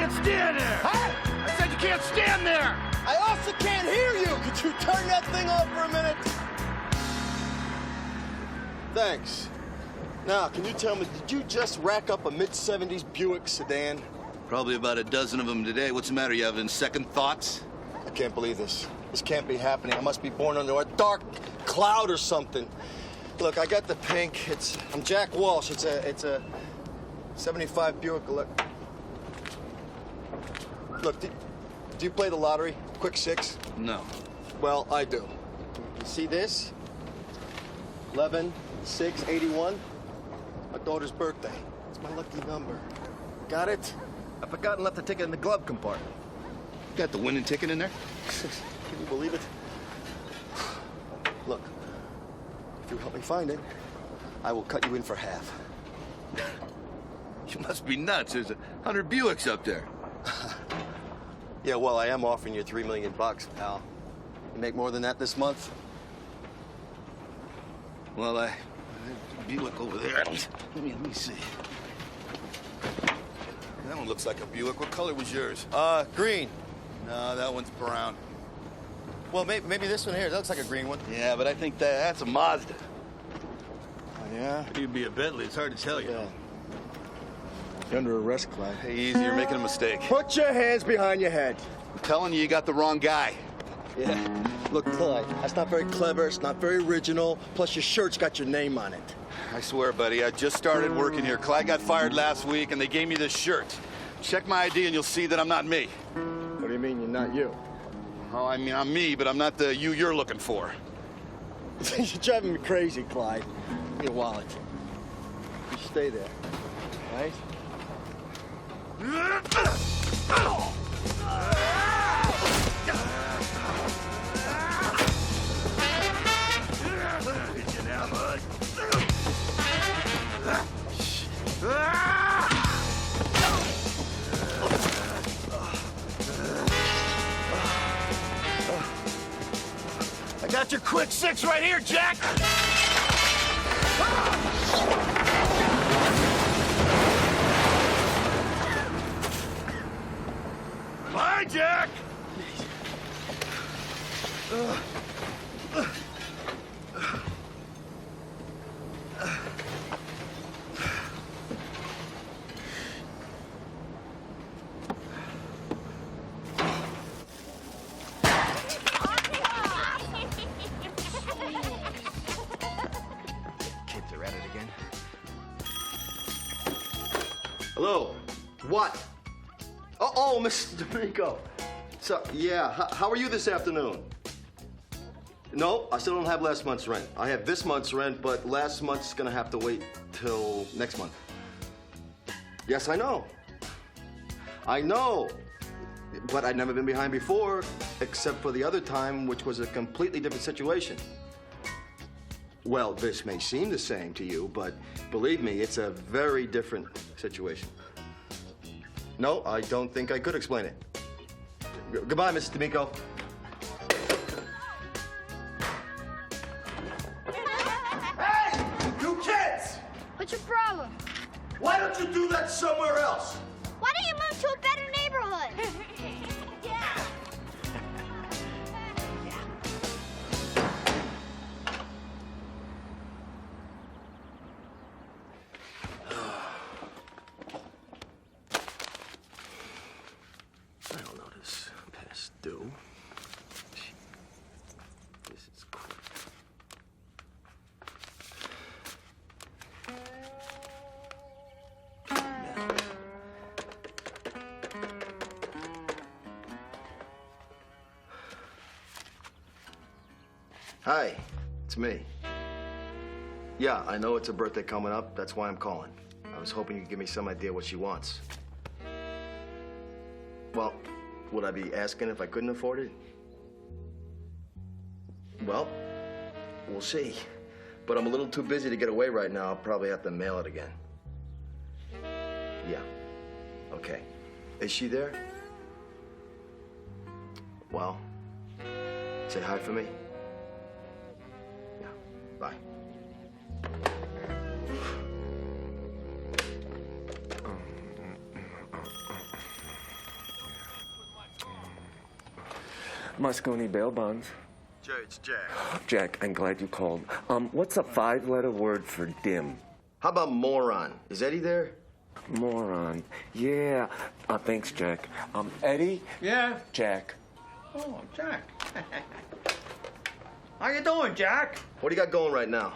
can't stand there! Huh? I said you can't stand there! I also can't hear you. Could you turn that thing off for a minute? Thanks. Now, can you tell me, did you just rack up a mid-70s Buick sedan? Probably about a dozen of them today. What's the matter? You having second thoughts? I can't believe this. This can't be happening. I must be born under a dark cloud or something. Look, I got the pink. I'm Jack Walsh. It's a 75 Buick. Look, do you play the lottery? Quick six? No. Well, I do. You see this? 11-6-81. My daughter's birthday. It's my lucky number. Got it? I forgot and left the ticket in the glove compartment. You got the winning ticket in there? Can you believe it? Look, if you help me find it, I will cut you in for half. You must be nuts. There's 100 Buicks up there. Yeah, well, I am offering you $3 million, pal. You make more than that this month? Well, I Buick over there. Let me see. That one looks like a Buick. What color was yours? Green. No, that one's brown. Well, maybe this one here. That looks like a green one. Yeah, but I think that's a Mazda. Oh, yeah? You'd be a Bentley. It's hard to tell you. Yeah. You're under arrest, Clyde. Hey, easy. You're making a mistake. Put your hands behind your head. I'm telling you, you got the wrong guy. Yeah. Look, Clyde, that's not very clever. It's not very original. Plus, your shirt's got your name on it. I swear, buddy, I just started working here. Clyde got fired last week, and they gave me this shirt. Check my ID, and you'll see that I'm not me. What do you mean you're not you? Oh, I mean, I'm me, but I'm not the you you're looking for. You're driving me crazy, Clyde. Give me your wallet. You stay there, all right? I got your quick six right here, Jack! Bye, Jack! Kids are at it again. Hello? What? Oh, Mr. D'Amico. So, yeah, how are you this afternoon? No, I still don't have last month's rent. I have this month's rent, but last month's gonna have to wait till next month. Yes, I know. I know. But I'd never been behind before, except for the other time, which was a completely different situation. Well, this may seem the same to you, but believe me, it's a very different situation. No, I don't think I could explain it. Goodbye, Mrs. D'Amico. Hey, you kids! What's your problem? Why don't you do that somewhere else? Why don't you move to a better neighborhood? Yeah. I don't know this past due. This is quick. Hi, it's me. Yeah, I know it's a birthday coming up. That's why I'm calling. I was hoping you could give me some idea what she wants. Well, would I be asking if I couldn't afford it? Well, we'll see. But I'm a little too busy to get away right now. I'll probably have to mail it again. Yeah. Okay. Is she there? Well, say hi for me. Yeah. Bye. Moscone bail bonds. Jay, it's Jack. Jack, I'm glad you called. What's a 5-letter word for dim? How about moron? Is Eddie there? Moron. Yeah. Thanks, Jack. Eddie? Yeah? Jack. Oh, Jack. How you doing, Jack? What do you got going right now?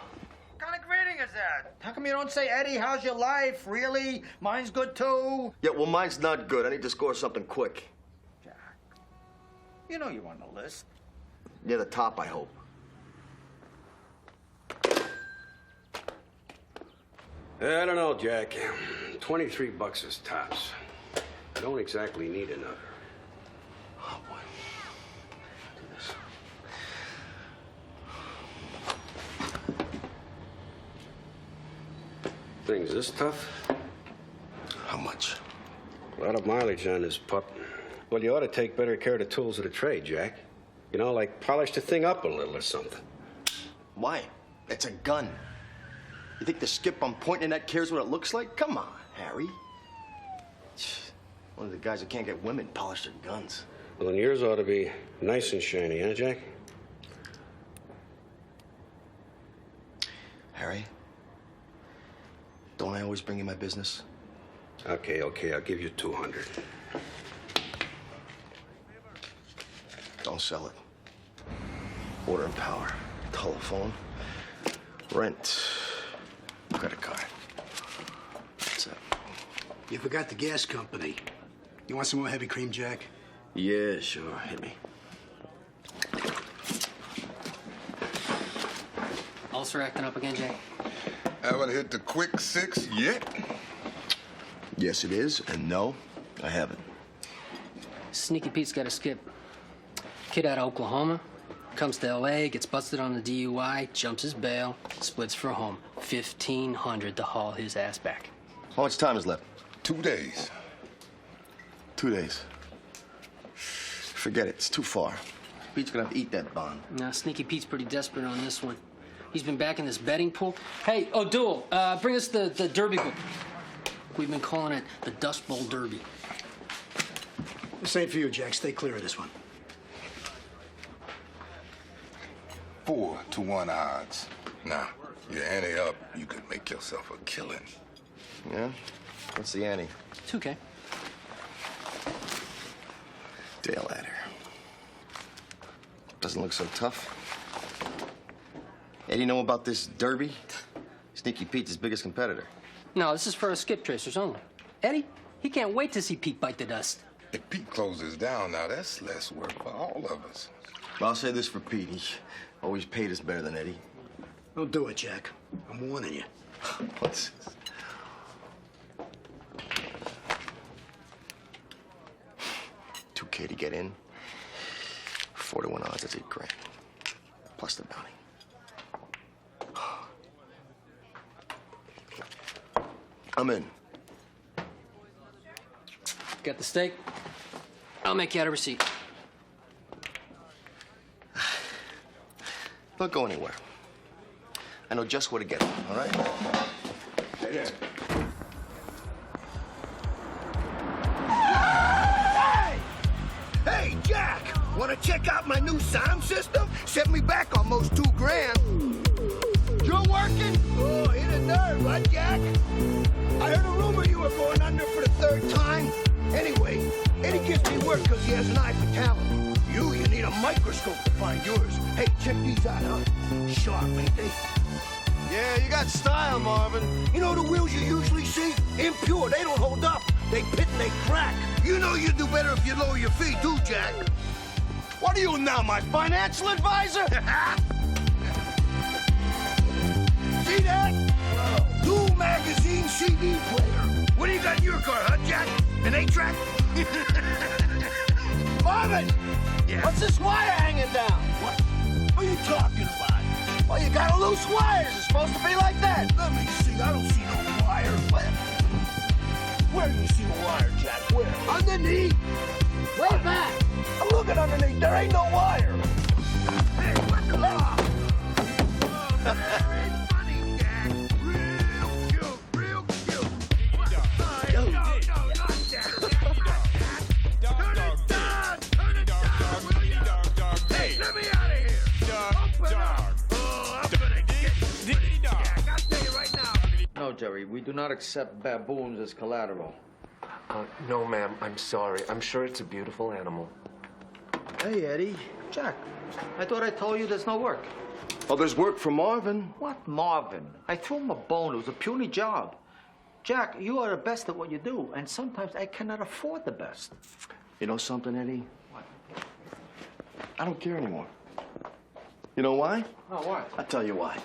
What kind of greeting is that? How come you don't say, Eddie, how's your life? Really? Mine's good, too. Yeah, well, mine's not good. I need to score something quick. Jack, you know you're on the list. Near the top, I hope. I don't know, Jack. $23 is tops. I don't exactly need another. Oh, boy. Do this. Things this tough? How much? A lot of mileage on this pup. Well, you ought to take better care of the tools of the trade, Jack. You know, like polish the thing up a little or something. Why? It's a gun. You think the skip I'm pointing at cares what it looks like? Come on, Harry. One of the guys that can't get women polish their guns. Well, then yours ought to be nice and shiny, huh, Jack? Harry, don't I always bring you my business? Okay, I'll give you 200. Don't sell it. Order and power, telephone, rent, credit card. That's it. You forgot the gas company. You want some more heavy cream, Jack? Yeah, sure. Hit me. Ulcer acting up again, Jay? Haven't hit the quick 6 yet? Yes, it is, and no, I haven't. Sneaky Pete's got a skip. Kid out of Oklahoma, comes to L.A., gets busted on the DUI, jumps his bail, splits for home. $1,500 to haul his ass back. How much time is left? 2 days. 2 days. Forget it. It's too far. Pete's gonna have to eat that bond. Now, Sneaky Pete's pretty desperate on this one. He's been back in this betting pool. Hey, O'Doul, bring us the Derby book. We've been calling it the Dust Bowl Derby. This ain't for you, Jack. Stay clear of this one. 4-to-1 odds. Now, you ante up, you could make yourself a killing. Yeah? What's the ante? 2K. Dale Adder. Doesn't look so tough. Eddie know about this derby? Sneaky Pete's his biggest competitor. No, this is for skip tracers only. Eddie, he can't wait to see Pete bite the dust. If Pete closes down now, that's less work for all of us. Well, I'll say this for Pete. He always paid us better than Eddie. Don't do it, Jack. I'm warning you. What's this? $2K to get in. 4-to-1 odds, that's $8 grand. Plus the bounty. I'm in. Got the steak? I'll make you out a receipt. Don't go anywhere. I know just where to get them, all right? Hey there. Hey, Jack! Want to check out my new sound system? Set me back almost $2 grand. You're working? Oh, hit a nerve, huh, Jack? I heard a rumor you were going under for the 3rd time. Anyway, Eddie gives me work because he has an eye for talent. You need a microscope to find yours. Hey, check these out, huh? Sharp, ain't they? Yeah, you got style, Marvin. You know the wheels you usually see? Impure, they don't hold up. They pit and they crack. You know you'd do better if you lower your fee, too, Jack. What are you now, my financial advisor? See that? Dual magazine CD player. What do you got in your car, huh, Jack? An 8-track? Marvin! Yeah. What's this wire hanging down? What are you talking about? Well, you got a loose wires. It's supposed to be like that. Let me see. I don't see no wire. Where do you see the wire, Jack? Where? Underneath. Way back. I'm looking underneath. There ain't no wire. Hey, what the law? Very funny, Jack. Real cute. Real cute. No, not that. Turn it down. Turn it down, will ya? Oh, I'm gonna get you, Jack. I'll tell you right now. No, Jerry, we do not accept baboons as collateral. No, ma'am, I'm sorry. I'm sure it's a beautiful animal. Hey, Eddie. Jack, I thought I told you there's no work. Oh, there's work for Marvin. What Marvin? I threw him a bone. It was a puny job. Jack, you are the best at what you do, and sometimes I cannot afford the best. You know something, Eddie? What? I don't care anymore. You know why? Oh, why? I'll tell you why.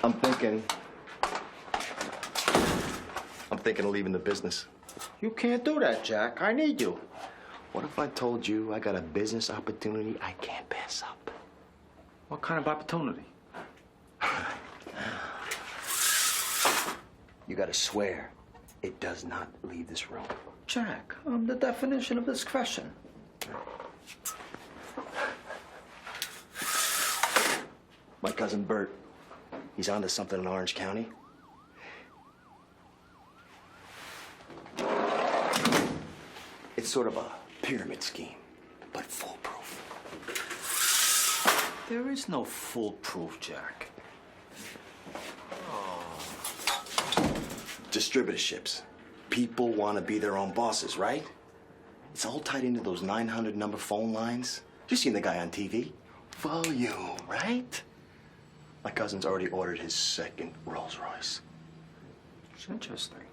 I'm thinking of leaving the business. You can't do that, Jack. I need you. What if I told you I got a business opportunity I can't pass up? What kind of opportunity? You gotta swear it does not leave this room. Jack, I'm the definition of discretion. My cousin Bert, he's onto something in Orange County. It's sort of a pyramid scheme, but foolproof. There is no foolproof, Jack. Distributorships. People want to be their own bosses, right? It's all tied into those 900 number phone lines. You seen the guy on TV? Volume, right? My cousin's already ordered his second Rolls Royce. It's interesting.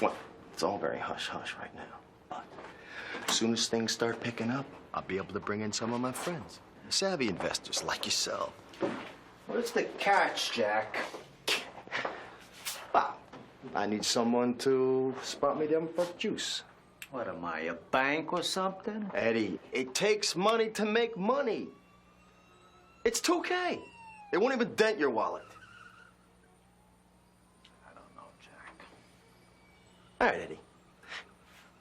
Well, it's all very hush-hush right now. But as soon as things start picking up, I'll be able to bring in some of my friends. Savvy investors like yourself. What's the catch, Jack? Ah, I need someone to spot me them for juice. What am I, a bank or something? Eddie, it takes money to make money. It's $2K. It won't even dent your wallet. I don't know, Jack. All right, Eddie.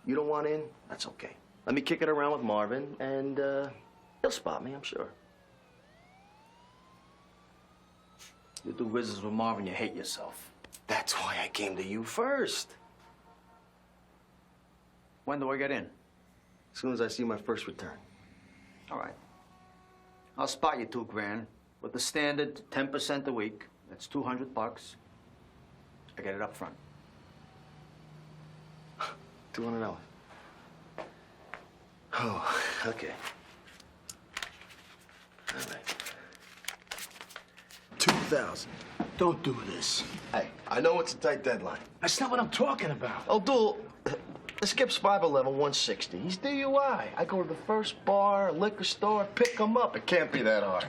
You don't want in? That's okay. Let me kick it around with Marvin, and he'll spot me, I'm sure. You do business with Marvin, you hate yourself. That's why I came to you first. When do I get in? As soon as I see my first return. All right. I'll spot you $2,000 with the standard 10% a week. That's $200. I get it up front. $200. Oh, okay. All right. 2,000. Don't do this. Hey, I know it's a tight deadline. That's not what I'm talking about. Oh, Duel, the skip's 5'11", 160. He's DUI. I go to the first bar, liquor store, pick him up. It can't be that hard.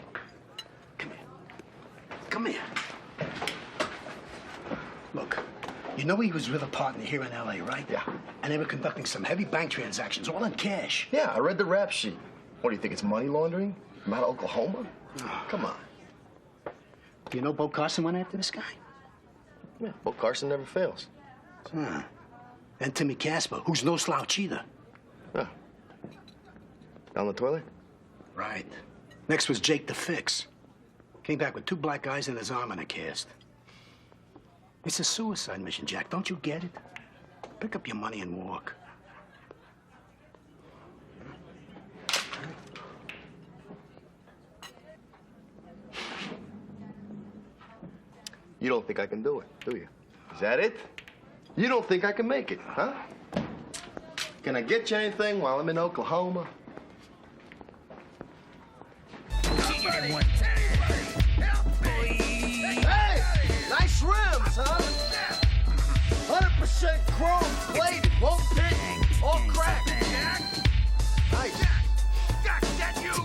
Come here. Come here. Look, you know he was with a partner here in L.A., right? Yeah. And they were conducting some heavy bank transactions, all in cash. Yeah, I read the rap sheet. What, do you think it's money laundering? From out of Oklahoma? Oh. Come on. You know Bo Carson went after this guy? Yeah, well, Carson never fails. Huh. And Timmy Casper, who's no slouch either. Huh. Down the toilet? Right. Next was Jake the Fix. Came back with 2 black guys in his arm and a cast. It's a suicide mission, Jack. Don't you get it? Pick up your money and walk. You don't think I can do it, do you? Is that it? You don't think I can make it, huh? Can I get you anything while I'm in Oklahoma? Hey, nice rims, huh? 100% chrome plated, won't pitch or crack. Nice. Jack, that you?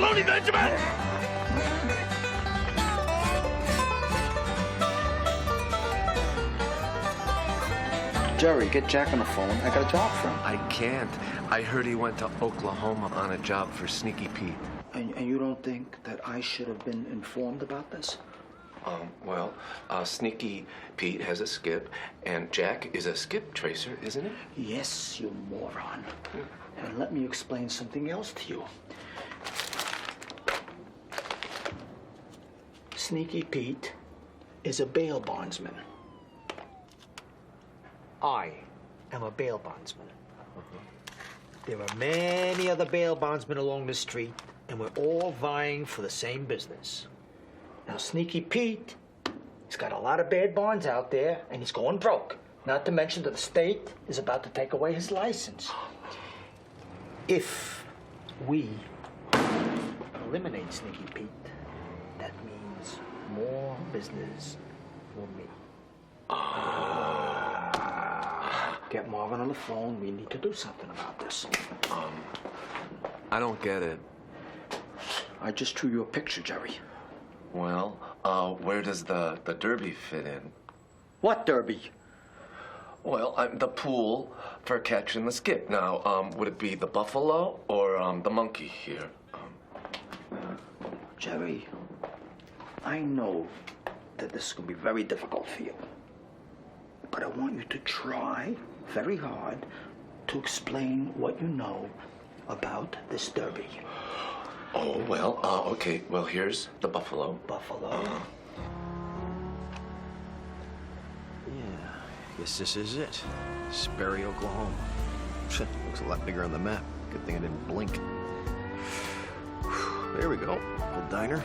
baloney, Benjamin! Jerry, get Jack on the phone. I got a job for him. I can't. I heard he went to Oklahoma on a job for Sneaky Pete. And you don't think that I should have been informed about this? Well, Sneaky Pete has a skip, and Jack is a skip tracer, isn't it? Yes, you moron. And let me explain something else to you. Sneaky Pete is a bail bondsman. I am a bail bondsman. There are many other bail bondsmen along the street, and we're all vying for the same business. Now, Sneaky Pete, he's got a lot of bad bonds out there, and he's going broke. Not to mention that the state is about to take away his license. If we eliminate Sneaky Pete, that means more business for me. Get Marvin on the phone. We need to do something about this. I don't get it. I just drew you a picture, Jerry. Well, where does the derby fit in? What derby? Well, the pool for catching the skip. Now, would it be the buffalo or the monkey here? Jerry, I know that this is going to be very difficult for you. But I want you to try very hard to explain what you know about this derby. Oh, well, okay. Well, here's the buffalo. Buffalo? Yeah, guess this is it. Sperry, Oklahoma. Looks a lot bigger on the map. Good thing I didn't blink. There we go. Little diner.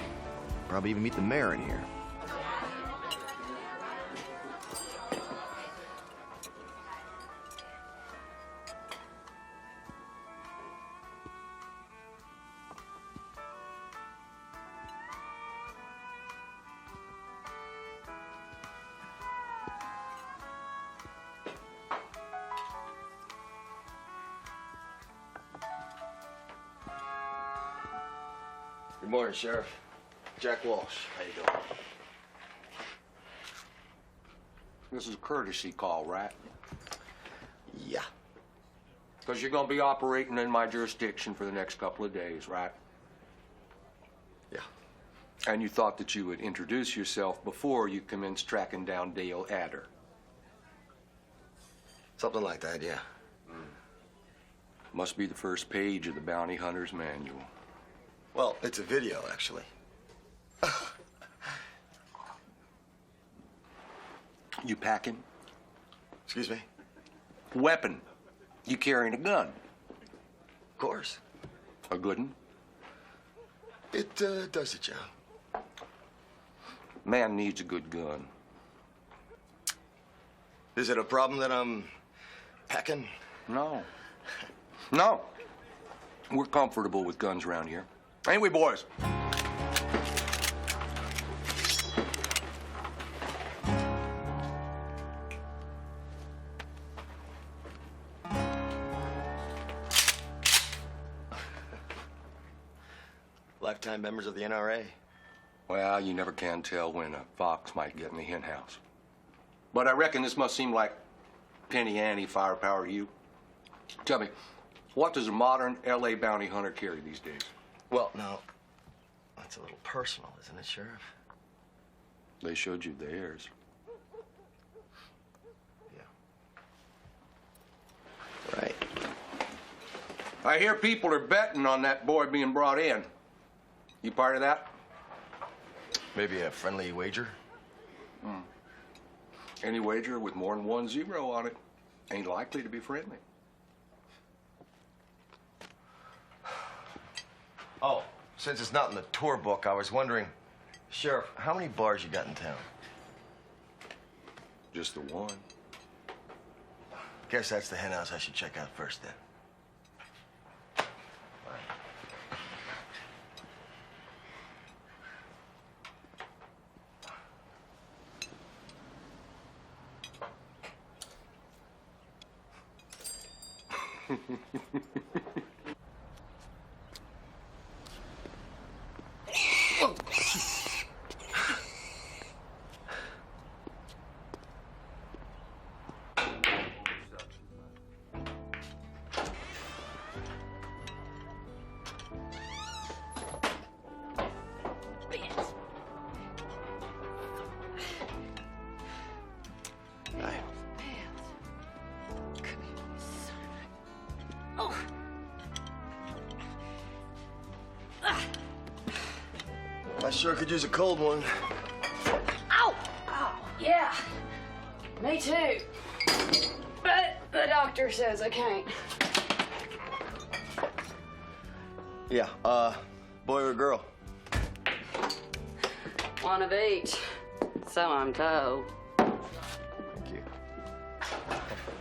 Probably even meet the mayor in here. Good morning, Sheriff. Jack Walsh. How you doing? This is a courtesy call, right? Yeah. Because you're going to be operating in my jurisdiction for the next couple of days, right? Yeah. And you thought that you would introduce yourself before you commenced tracking down Dale Adder. Something like that, yeah. Must be the first page of the Bounty Hunter's Manual. Well, it's a video, actually. You packing? Excuse me? Weapon. You carrying a gun? Of course. A good one? It does the job. Man needs a good gun. Is it a problem that I'm packing? No. No. We're comfortable with guns around here. Ain't we, boys? Lifetime members of the NRA. Well, you never can tell when a fox might get in the hen house. But I reckon this must seem like penny ante firepower to you. Tell me, what does a modern L.A. bounty hunter carry these days? Well, now, that's a little personal, isn't it, Sheriff? They showed you theirs. Yeah. Right. I hear people are betting on that boy being brought in. You part of that? Maybe a friendly wager? Any wager with more than 1 0 on it ain't likely to be friendly. Oh, since it's not in the tour book, I was wondering, Sheriff, how many bars you got in town? Just the one. Guess that's the hen house I should check out first, then. Oh. I sure could use a cold one. Ow! Oh, yeah. Me too. But the doctor says I can't. Yeah, boy or girl? One of each. So I'm told. Thank you.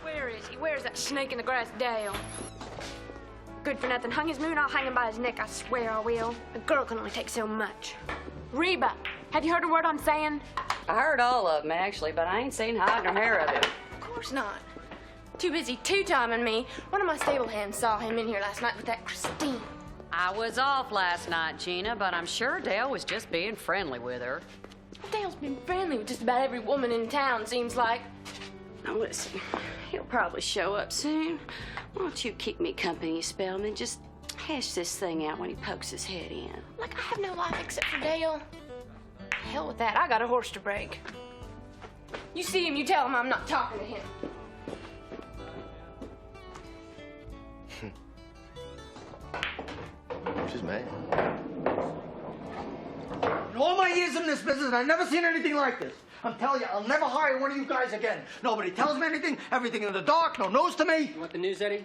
Where is he? Where's that snake in the grass, Dale? Good for nothing. Hung his moon, I'll hang him by his neck, I swear I will. A girl can only take so much. Reba, have you heard a word I'm saying? I heard all of them, actually, but I ain't seen hide nor hair of it. Of course not. Too busy two-timing me. One of my stable hands saw him in here last night with that Christine. I was off last night, Gina, but I'm sure Dale was just being friendly with her. Dale's been friendly with just about every woman in town, seems like. Now listen, he'll probably show up soon. Why don't you keep me company a spell and then just hash this thing out when he pokes his head in? Like, I have no life except for Dale. Hell with that, I got a horse to break. You see him, you tell him I'm not talking to him. She's mad. In all my years in this business, I've never seen anything like this. I'm telling you, I'll never hire one of you guys again. Nobody tells me anything, everything in the dark, no news to me. You want the news, Eddie?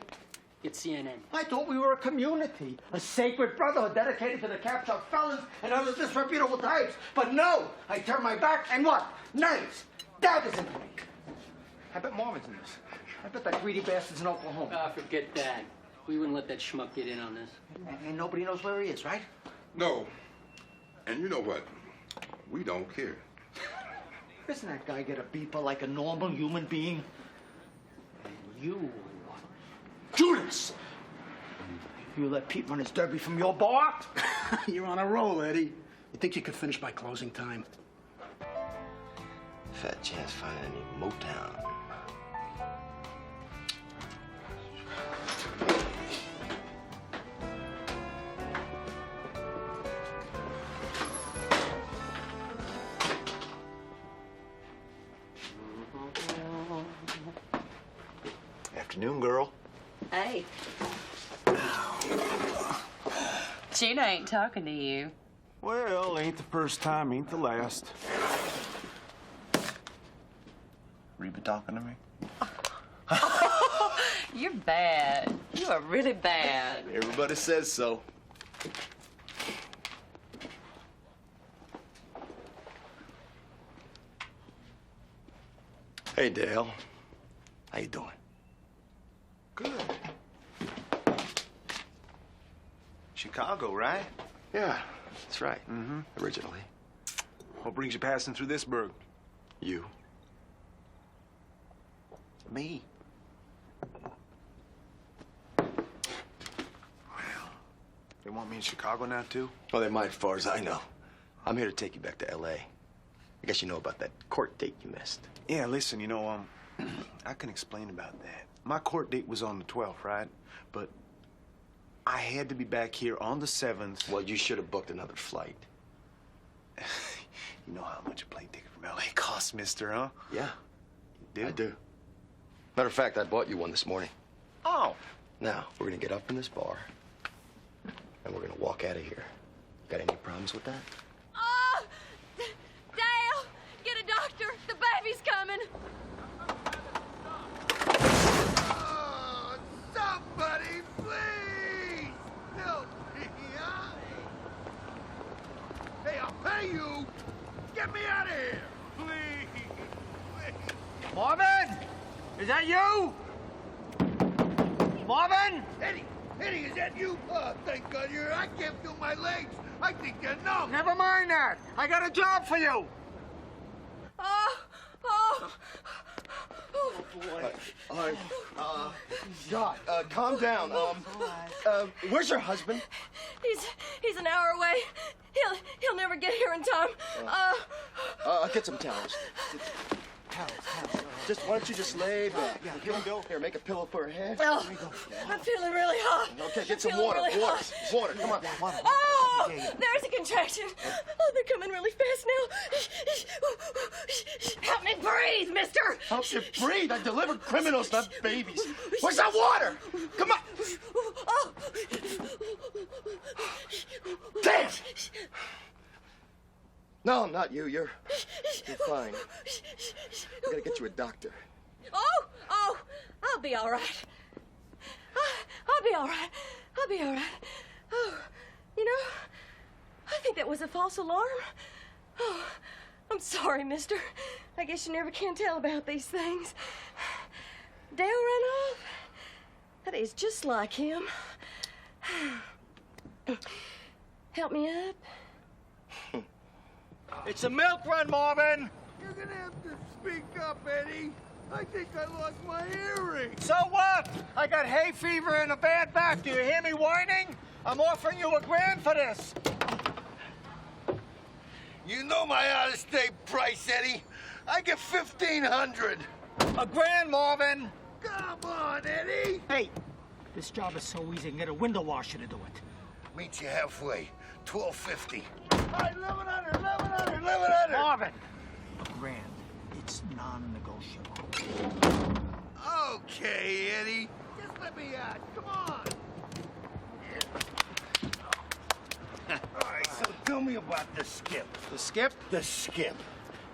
Get CNN. I thought we were a community, a sacred brotherhood dedicated to the capture of felons and other disreputable types. But no, I turned my back and what? Knives, daggers into me. I bet Marvin's in this. I bet that greedy bastard's in Oklahoma. Ah, forget that. We wouldn't let that schmuck get in on this. And nobody knows where he is, right? No. And you know what? We don't care. Doesn't that guy get a beeper like a normal human being? And you, Judas! You let Pete run his derby from your bar? You're on a roll, Eddie. You think you could finish by closing time? Fat chance finding any Motown. Afternoon, girl. Hey. Gina ain't talking to you. Well, ain't the first time, ain't the last. Reba talking to me? You're bad. You are really bad. Everybody says so. Hey, Dale. How you doing? Good. Chicago, right? Yeah, that's right. Mm-hmm. Originally. What brings you passing through this burg? You. Me. They want me in Chicago now, too? Well, they might, as far as I know. I'm here to take you back to L.A. I guess you know about that court date you missed. Yeah, listen, you know, I can explain about that. My court date was on the 12th, right? But I had to be back here on the 7th. Well, you should have booked another flight. You know how much a plane ticket from L.A. costs, mister, huh? Yeah. You do? I do. Matter of fact, I bought you one this morning. Oh. Now, we're gonna get up in this bar, and we're gonna walk out of here. Got any problems with that? Oh! Dale! Get a doctor! The baby's coming! Oh, somebody, please! Help me, huh? Hey, I'll pay you! Get me out of here! Please! Please! Marvin! Is that you? Marvin? Eddie! Eddie, is that you? Oh, thank God you're here. I can't feel my legs. I think they're numb. Never mind that. I got a job for you. Oh! Oh! Oh, boy. All right. God, calm down. Where's your husband? He's an hour away. He'll never get here in time. I'll get some towels. Just, why don't you just lay back? Yeah, here we go. Here, make a pillow for her head. Oh, I'm feeling really hot. Okay, get some feeling water. really Water. hot. Water. Come on. Oh, there's a contraction. Oh, they're coming really fast now. Help me breathe, mister. Help you breathe. I delivered criminals, not babies. Where's that water? Come on. No, not you. You're fine. I gotta get you a doctor. Oh, I'll be all right. I'll be all right. I'll be all right. Oh, you know, I think that was a false alarm. Oh, I'm sorry, mister. I guess you never can tell about these things. Dale ran off? That is just like him. Help me up. It's a milk run, Marvin. You're gonna have to speak up, Eddie. I think I lost my hearing. So what? I got hay fever and a bad back. Do you hear me whining? I'm offering you $1,000 for this. You know my out-of-state price, Eddie. I get $1,500. $1,000, Marvin. Come on, Eddie. Hey, this job is so easy. I can get a window washer to do it. Meet you halfway. $1,250. All right, 1,100, 1,100, 1,100. Marvin. $1,000. It's non-negotiable. Okay, Eddie. Just let me out. Come on. All right, so tell me about the skip. The skip? The skip.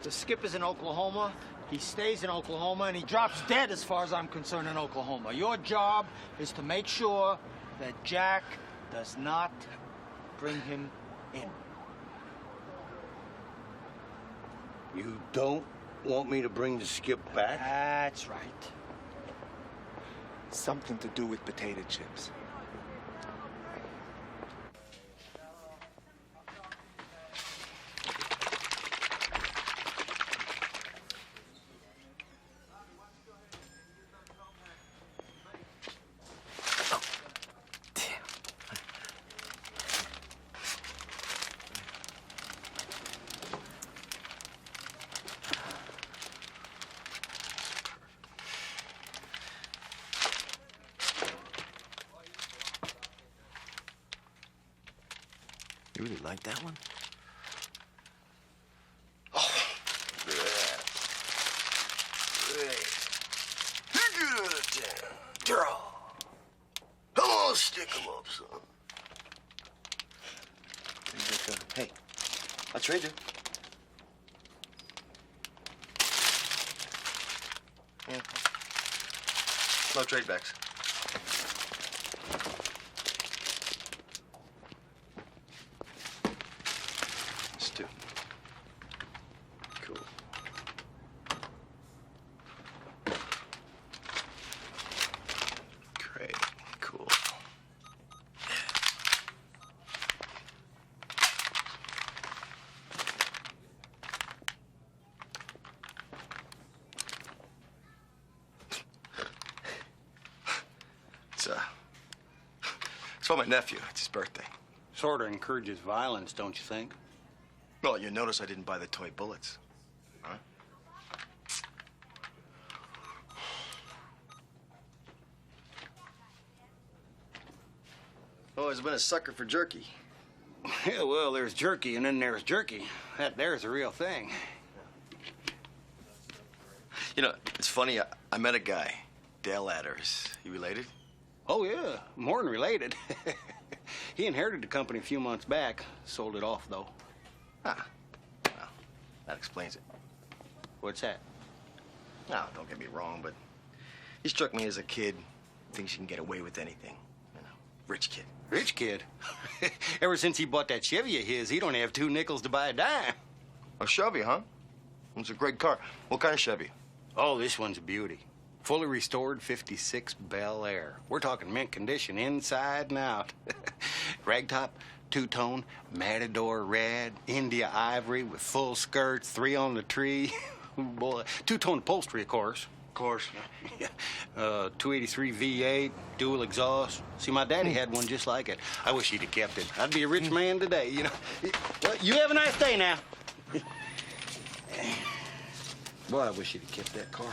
The skip is in Oklahoma. He stays in Oklahoma, and he drops dead as far as I'm concerned in Oklahoma. Your job is to make sure that Jack does not bring him in. You don't want me to bring the skip back? That's right. Something to do with potato chips. You really like that one? Draw. Come on, stick 'em up, son. Hey, I'll trade you. Yeah. No trade backs. It's two. Cool. Great. Cool. It's for my nephew. It's his birthday. Sort of encourages violence, don't you think? Well, you notice I didn't buy the toy bullets. Huh? Always been a sucker for jerky. Yeah, well, there's jerky and then there's jerky. That there's the real thing. You know, it's funny. I met a guy, Dale Adders. You related? Oh, yeah. More than related. He inherited the company a few months back. Sold it off, though. Ah. Well, that explains it. What's that? No, don't get me wrong, but he struck me as a kid who thinks he can get away with anything. You know, rich kid. Rich kid? Ever since he bought that Chevy of his, he don't have 2 nickels to buy a dime. A Chevy, huh? It's a great car. What kind of Chevy? Oh, this one's a beauty. Fully restored 56 Bel Air. We're talking mint condition inside and out. Ragtop, 2-tone, Matador red, India ivory with full skirts, 3 on the tree. Boy, 2-tone upholstery, of course. Of course. 283 V8, dual exhaust. See, my daddy had one just like it. I wish he'd have kept it. I'd be a rich man today, you know. Well, you have a nice day now. Boy, I wish he'd have kept that car.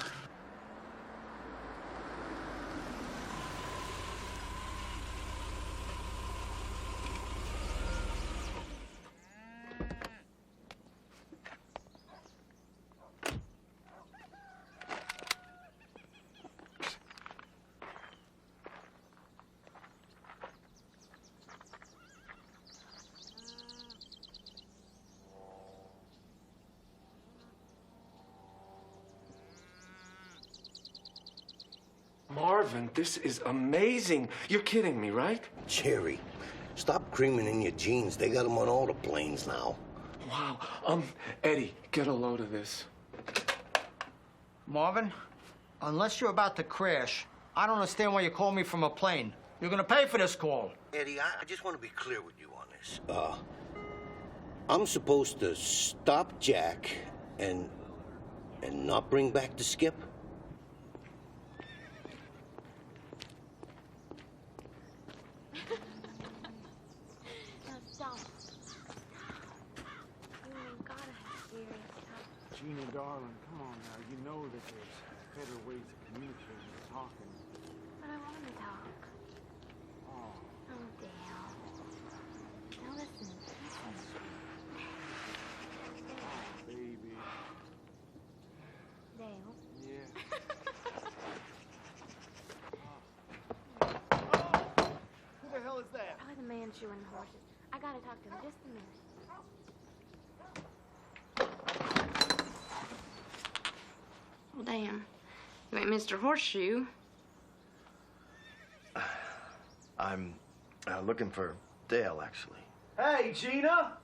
Marvin, this is amazing. You're kidding me, right? Jerry, stop creaming in your jeans. They got them on all the planes now. Wow. Eddie, get a load of this. Marvin, unless you're about to crash, I don't understand why you called me from a plane. You're gonna pay for this call. Eddie, I just want to be clear with you on this. I'm supposed to stop Jack and not bring back the skip? Gina, darling, come on now. You know that there's better ways of communicating than talking. But I want to talk. Oh. Oh, Dale. Now listen. Baby. Dale. Yeah. Who the hell is that? Probably the man shoeing the horses. I gotta talk to him just a minute. Well, damn. You ain't Mr. Horseshoe. I'm looking for Dale, actually. Hey, Gina!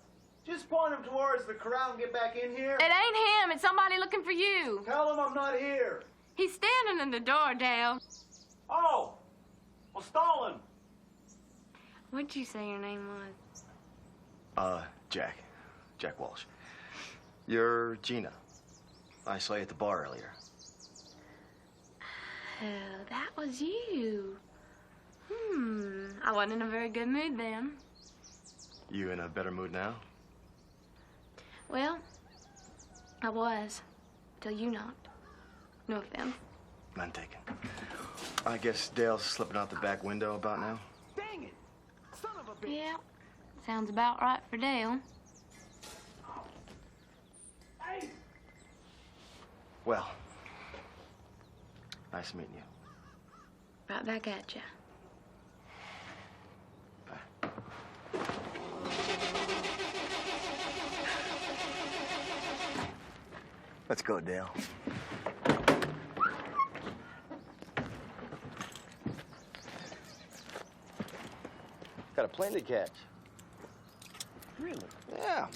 Just point him towards the corral and get back in here. It ain't him. It's somebody looking for you. Tell him I'm not here. He's standing in the door, Dale. Oh! Well, Stalin! What'd you say your name was? Jack. Jack Walsh. You're Gina. I saw you at the bar earlier. Oh, that was you. I wasn't in a very good mood then. You in a better mood now? Well, I was. Till you knocked. No offense. None taken. I guess Dale's slipping out the back window about now? Dang it! Son of a bitch! Yeah. Sounds about right for Dale. Hey! Well, nice meeting you. Right back at ya. Let's go, Dale. Got a plane to catch. Really? Yeah.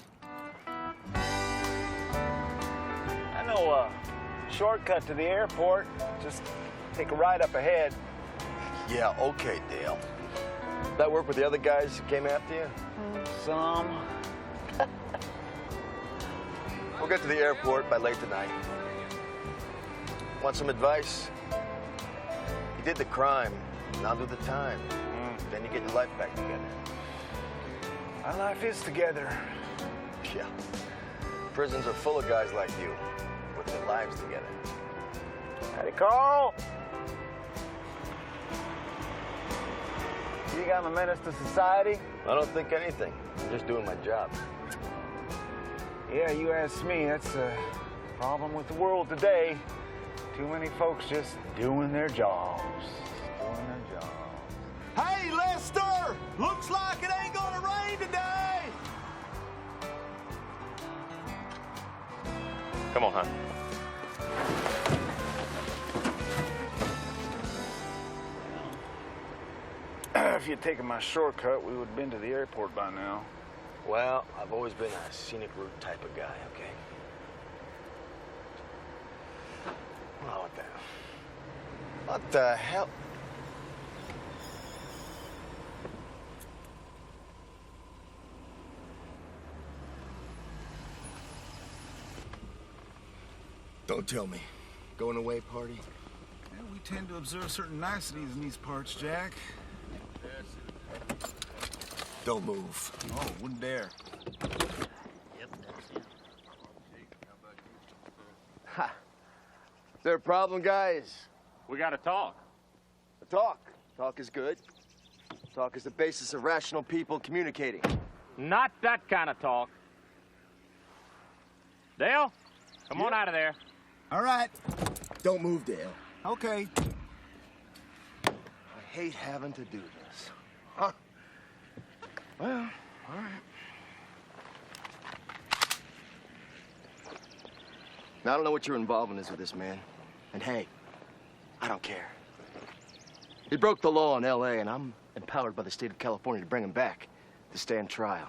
I know a shortcut to the airport. Just take a ride up ahead. Yeah, okay, Dale. That work with the other guys who came after you? Some. We'll get to the airport by late tonight. Want some advice? You did the crime, now do the time. Then you get your life back together. Our life is together. Yeah. Prisons are full of guys like you, with their lives together. Howdy, Carl. You think I'm a menace to society? I don't think anything. I'm just doing my job. Yeah, you ask me. That's the problem with the world today. Too many folks just doing their jobs. Doing their jobs. Hey, Lester! Looks like it ain't gonna rain today! Come on, hon. If you'd taken my shortcut, we would have been to the airport by now. Well, I've always been a scenic route type of guy, okay? Oh, what the hell? What the hell? Don't tell me. Going away party? Yeah, we tend to observe certain niceties in these parts, Jack. Don't move. Oh, wouldn't dare. Ha! Is there a problem, guys? We gotta talk. Talk. Talk is good. Talk is the basis of rational people communicating. Not that kind of talk. Dale, come on out of there. All right. Don't move, Dale. Okay. I hate having to do this. Huh? Well, all right. Now, I don't know what your involvement is with this man. And hey, I don't care. He broke the law in L.A., and I'm empowered by the state of California to bring him back to stand trial.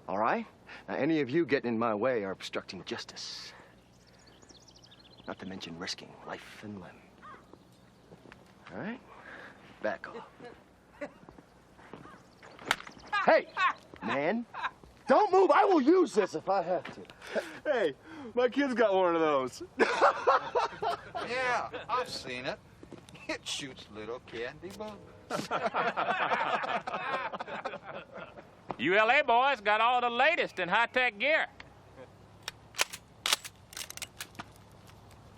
All right? Now, any of you getting in my way are obstructing justice. Not to mention risking life and limb. All right? Back off. Hey, man, don't move. I will use this if I have to. Hey, my kid's got one of those. Yeah, I've seen it. It shoots little candy bullets. ULA boys got all the latest in high-tech gear.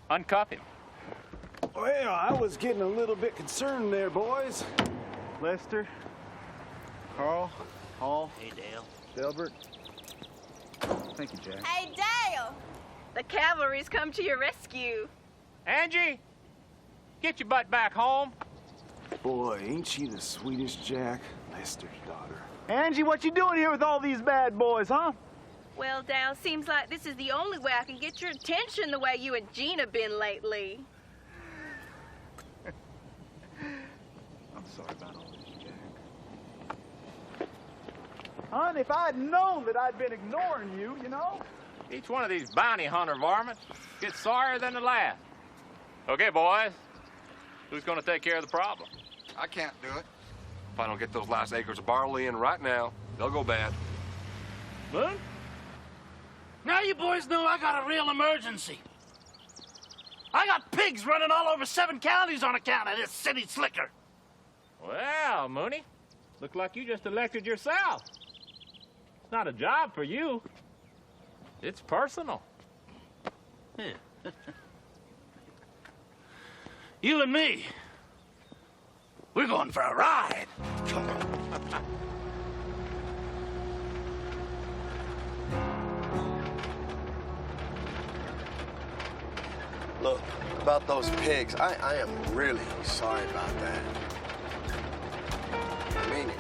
Uncuff him. Well, I was getting a little bit concerned there, boys. Lester, Carl, Hall. Hey, Dale. Delbert. Thank you, Jack. Hey, Dale! The cavalry's come to your rescue. Angie, get your butt back home. Boy, ain't she the sweetest, Jack? Lester's daughter. Angie, what you doing here with all these bad boys, huh? Well, Dal, seems like this is the only way I can get your attention the way you and Gina been lately. I'm sorry about all this, Jack. Hon, if I'd known that I'd been ignoring you, you know? Each one of these bounty hunter varmints gets sorrier than the last. Okay, boys, who's going to take care of the problem? I can't do it. If I don't get those last acres of barley in right now, they'll go bad. Moon? Now you boys know I got a real emergency. I got pigs running all over 7 counties on account of this city slicker. Well, Mooney, look like you just elected yourself. It's not a job for you. It's personal. You and me, we're going for a ride. Come on. Look, about those pigs, I am really sorry about that. I mean it.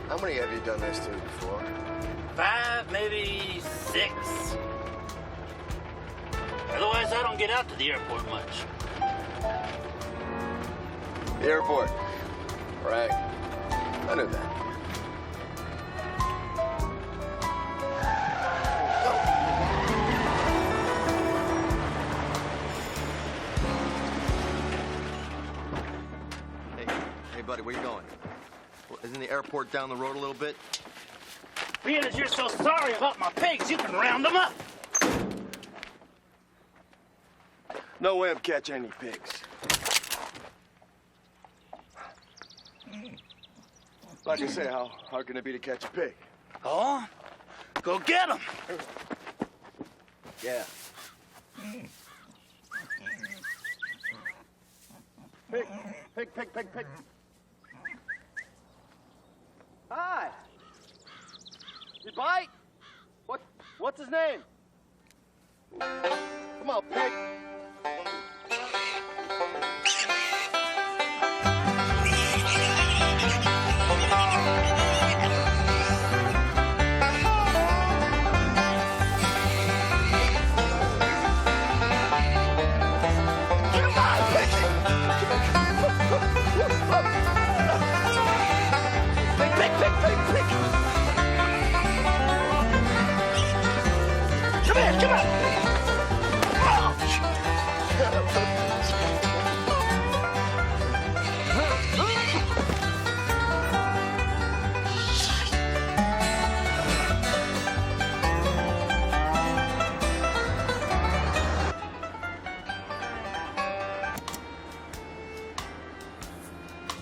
How many have you done this to before? 5, maybe 6. Otherwise, I don't get out to the airport much. The airport. Right. I knew that. Hey, buddy, where you going? Isn't the airport down the road a little bit? Being as you're so sorry about my pigs, you can round them up. No way I'm catching any pigs. Like I say, how hard can it be to catch a pig? Oh? Go get them. Yeah. Pig, pig, pig, pig, pig. Hi. You bite? What's his name? Come on, pig.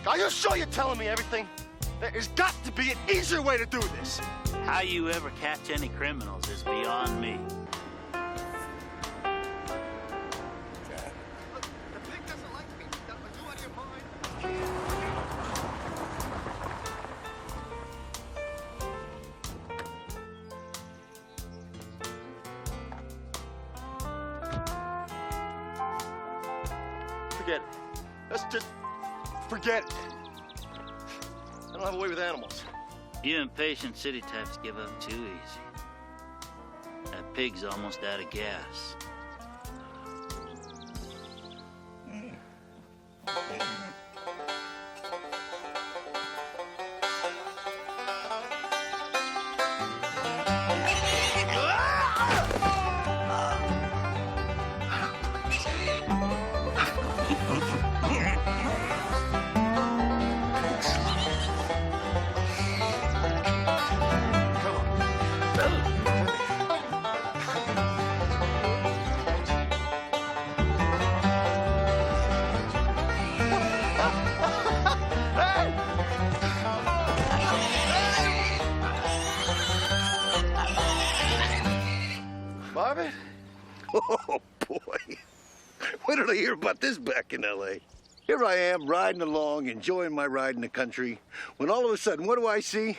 Are you sure you're telling me everything? There's got to be an easier way to do this. How you ever catch any criminals is beyond me. Forget it. Let's just forget it. I don't have a way with animals. You impatient city types give up too easy. That pig's almost out of gas. Marvin? Oh, boy. When did I hear about this back in L.A.? Here I am, riding along, enjoying my ride in the country, when all of a sudden, what do I see?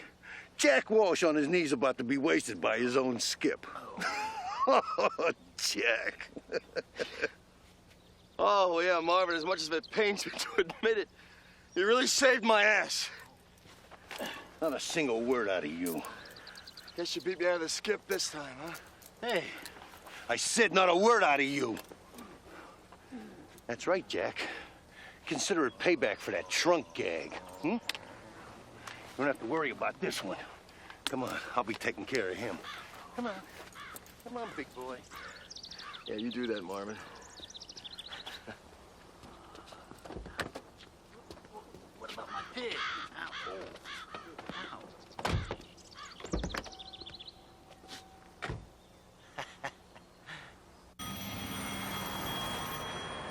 Jack Walsh on his knees about to be wasted by his own skip. Oh, Jack. Oh, yeah, Marvin, as much as it pains me to admit it, you really saved my ass. Not a single word out of you. Guess you beat me out of the skip this time, huh? Hey, I said not a word out of you. That's right, Jack. Consider it payback for that trunk gag. You don't have to worry about this one. Come on, I'll be taking care of him. Come on. Come on, big boy. Yeah, you do that, Marvin. What about my pig? Ow. Ow.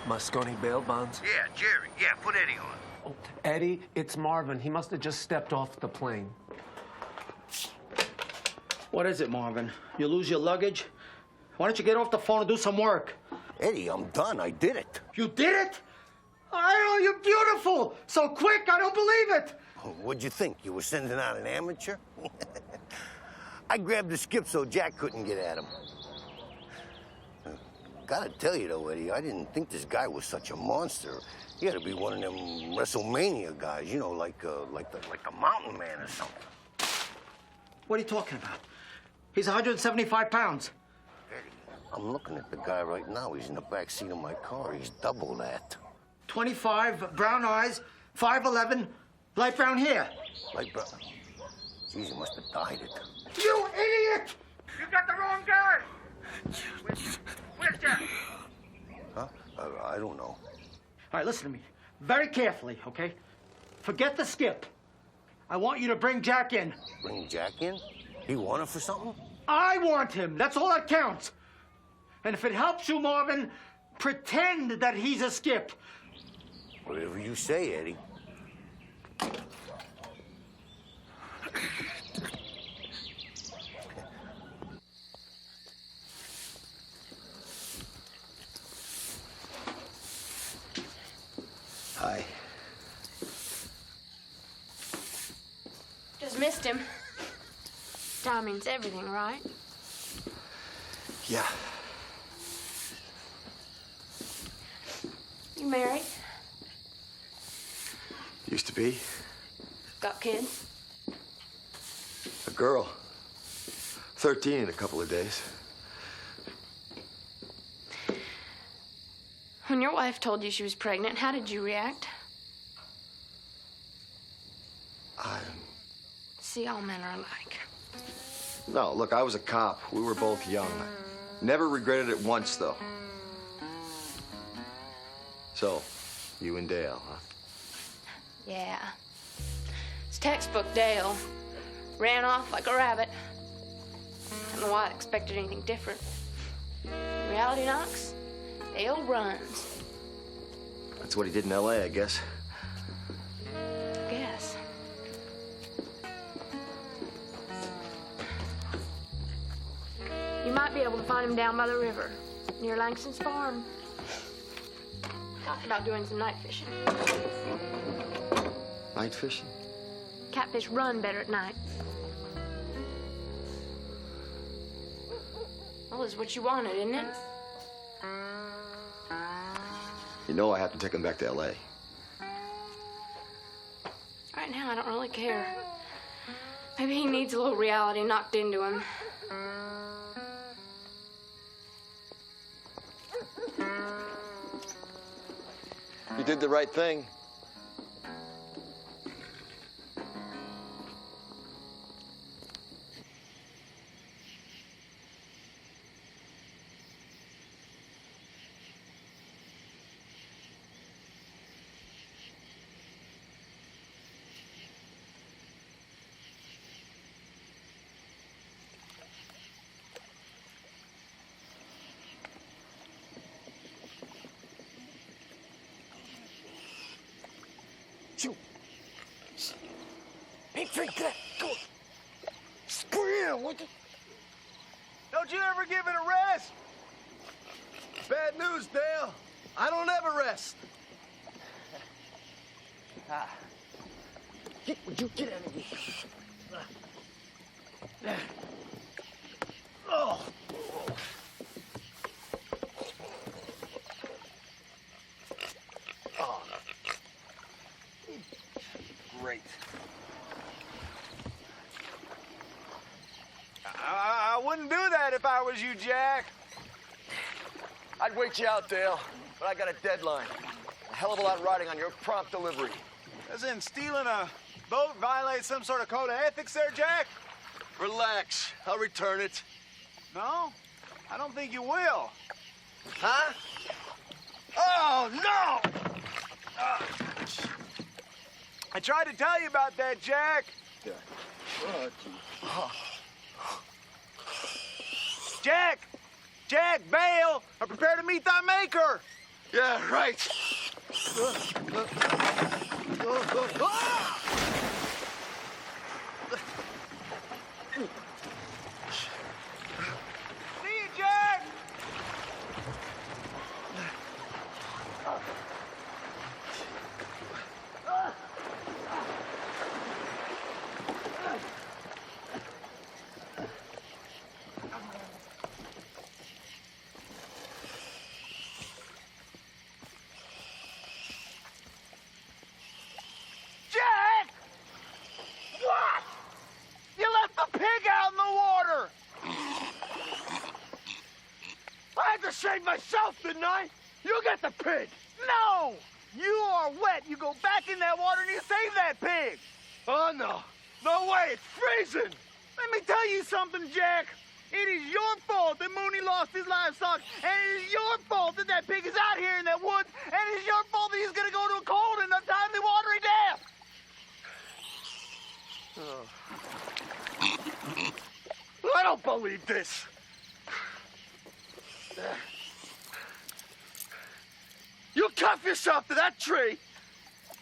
Moscone bail bonds? Yeah, Jerry. Yeah, put Eddie on. Oh, Eddie, it's Marvin. He must have just stepped off the plane. What is it, Marvin? You lose your luggage? Why don't you get off the phone and do some work? Eddie, I'm done. I did it. You did it? Oh, you're beautiful. So quick, I don't believe it. What'd you think? You were sending out an amateur? I grabbed the skip so Jack couldn't get at him. Gotta tell you though, Eddie, I didn't think this guy was such a monster. He had to be one of them WrestleMania guys, you know, like a mountain man or something. What are you talking about? He's 175 pounds. Eddie, I'm looking at the guy right now. He's in the back seat of my car. He's double that. 25, brown eyes, 5'11", light brown hair. Light brown. Jeez, he must have dyed it. You idiot! You got the wrong guy! Where's Jack? Huh? I don't know. All right, listen to me. Very carefully, okay? Forget the skip. I want you to bring Jack in. Bring Jack in? He wanted for something? I want him. That's all that counts. And if it helps you, Marvin, pretend that he's a skip. Whatever you say, Eddie. Hi. Just missed him. Timing's everything, right? Yeah. You married? Used to be. Got kids? A girl. 13 in a couple of days. When your wife told you she was pregnant, how did you react? See, all men are alike. No, look, I was a cop. We were both young. Never regretted it once, though. So, you and Dale, huh? Yeah. It's textbook Dale. Ran off like a rabbit. I don't know why I expected anything different. Reality knocks, Dale runs. That's what he did in L.A., I guess. I guess. You might be able to find him down by the river, near Langston's farm. Talked about doing some night fishing. Night fishing? Catfish run better at night. Well, it's what you wanted, isn't it? You know I have to take him back to L.A. Right now, I don't really care. Maybe he needs a little reality knocked into him. You did the right thing. Hey, Frank, go. Scram! What the... Don't you ever give it a rest? Bad news, Dale. I don't ever rest. Would you get out of here? Oh. Oh. Great. I wouldn't do that if I was you, Jack. I'd wait you out, Dale, but I got a deadline. A hell of a lot riding on your prompt delivery. As in stealing a boat violates some sort of code of ethics there, Jack? Relax. I'll return it. No? I don't think you will. Huh? Oh, no! I tried to tell you about that, Jack. Yeah. Jack, bail, or prepare to meet thy maker. Yeah, right. See you, Jack. Jack! What? You left the pig out in the water! I had to save myself, didn't I? You get the pig. No! You are wet. You go back in that water and you save that pig. Oh, no. No way. It's freezing. Let me tell you something, Jack. It is your fault that Mooney lost his livestock, and it is your fault that that pig is out here in that woods, and it is your fault that he's going to go to a cold and untimely watery death. I don't believe this. You cuff yourself to that tree,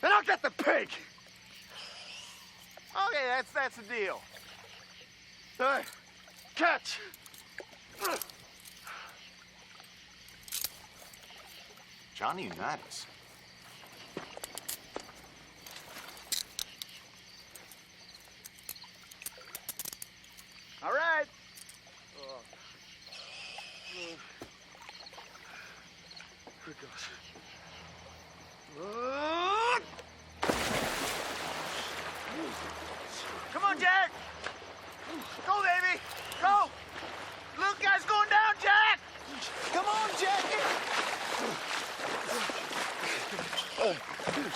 and I'll get the pig. Okay, that's the deal. All right, catch. Johnny Unitas. All right. Here goes. Come on, Jack. Go, baby. Go. Little guy's going down, Jack. Come on, Jackie.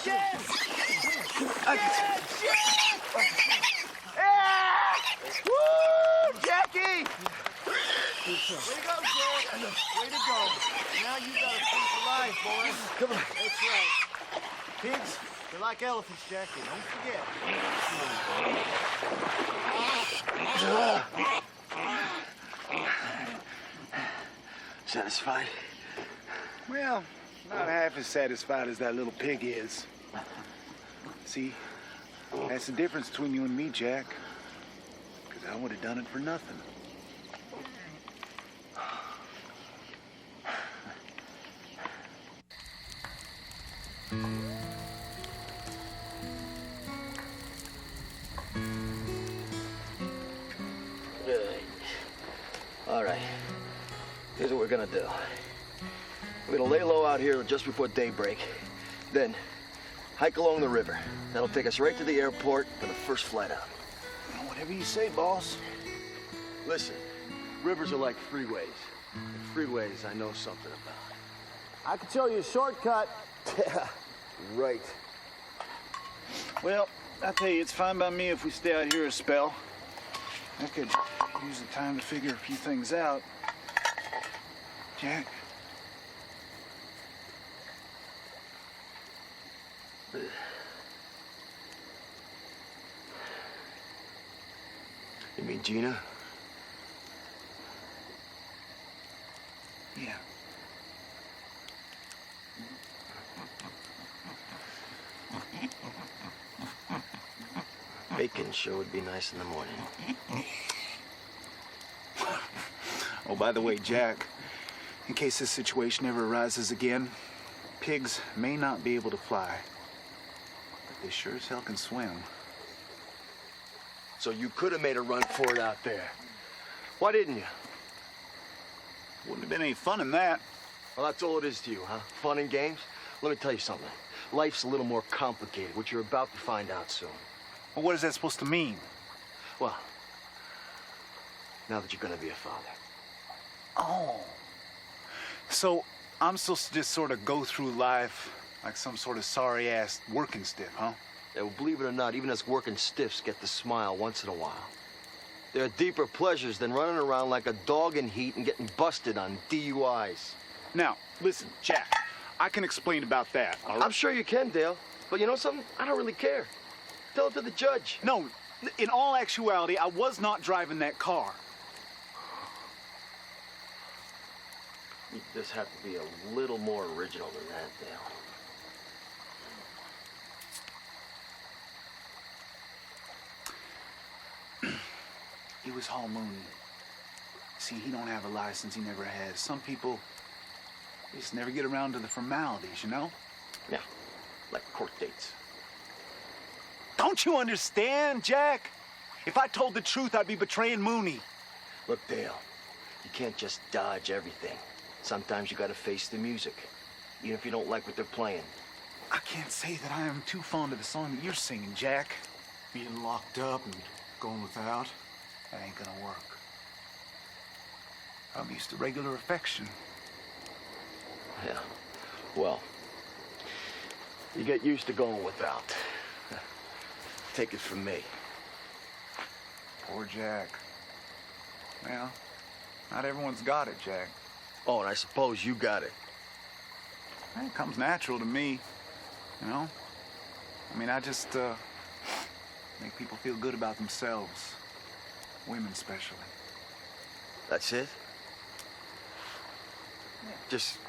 Yes. Yes, Jack. Yeah. Woo, Jackie. Way to go, Jack. Way to go. Now you got a piece of life, boys. Come on. That's right. Pigs, they're like elephants, Jackie. Don't forget. Satisfied? Well, not half as satisfied as that little pig is. See, that's the difference between you and me, Jack. Because I would have done it for nothing. Good. All right. Here's what we're gonna do. We're gonna lay low out here just before daybreak. Then hike along the river. That'll take us right to the airport for the first flight out. Whatever you say, boss. Listen, rivers are like freeways. And freeways I know something about. I can show you a shortcut. Yeah, right. Well, I tell you, it's fine by me if we stay out here a spell. I could use the time to figure a few things out. Jack? You mean Gina? Yeah. Bacon sure would be nice in the morning. Oh, by the way, Jack, in case this situation ever arises again, pigs may not be able to fly, but they sure as hell can swim. So you could have made a run for it out there. Why didn't you? Wouldn't have been any fun in that. Well, that's all it is to you, huh? Fun and games? Let me tell you something. Life's a little more complicated, which you're about to find out soon. Well, what is that supposed to mean? Well, now that you're gonna be a father. Oh. So I'm supposed to just sort of go through life like some sort of sorry-ass working stiff, huh? Yeah, well, believe it or not, even us working stiffs get to smile once in a while. There are deeper pleasures than running around like a dog in heat and getting busted on DUIs. Now, listen, Jack, I can explain about that, all right? I'm sure you can, Dale. But you know something? I don't really care. Tell it to the judge. No, in all actuality, I was not driving that car. You just have to be a little more original than that, Dale. It was Hall Mooney. See, he don't have a license, he never has. Some people just never get around to the formalities, you know? Yeah, like court dates. Don't you understand, Jack? If I told the truth, I'd be betraying Mooney. Look, Dale, you can't just dodge everything. Sometimes you gotta face the music, even if you don't like what they're playing. I can't say that I am too fond of the song that you're singing, Jack. Being locked up and going without. That ain't gonna work. I'm used to regular affection. Yeah, well, you get used to going without. Take it from me. Poor Jack. Well, not everyone's got it, Jack. Oh, and I suppose you got it. It comes natural to me, you know? I mean, I just, make people feel good about themselves. Women especially. That's it? Just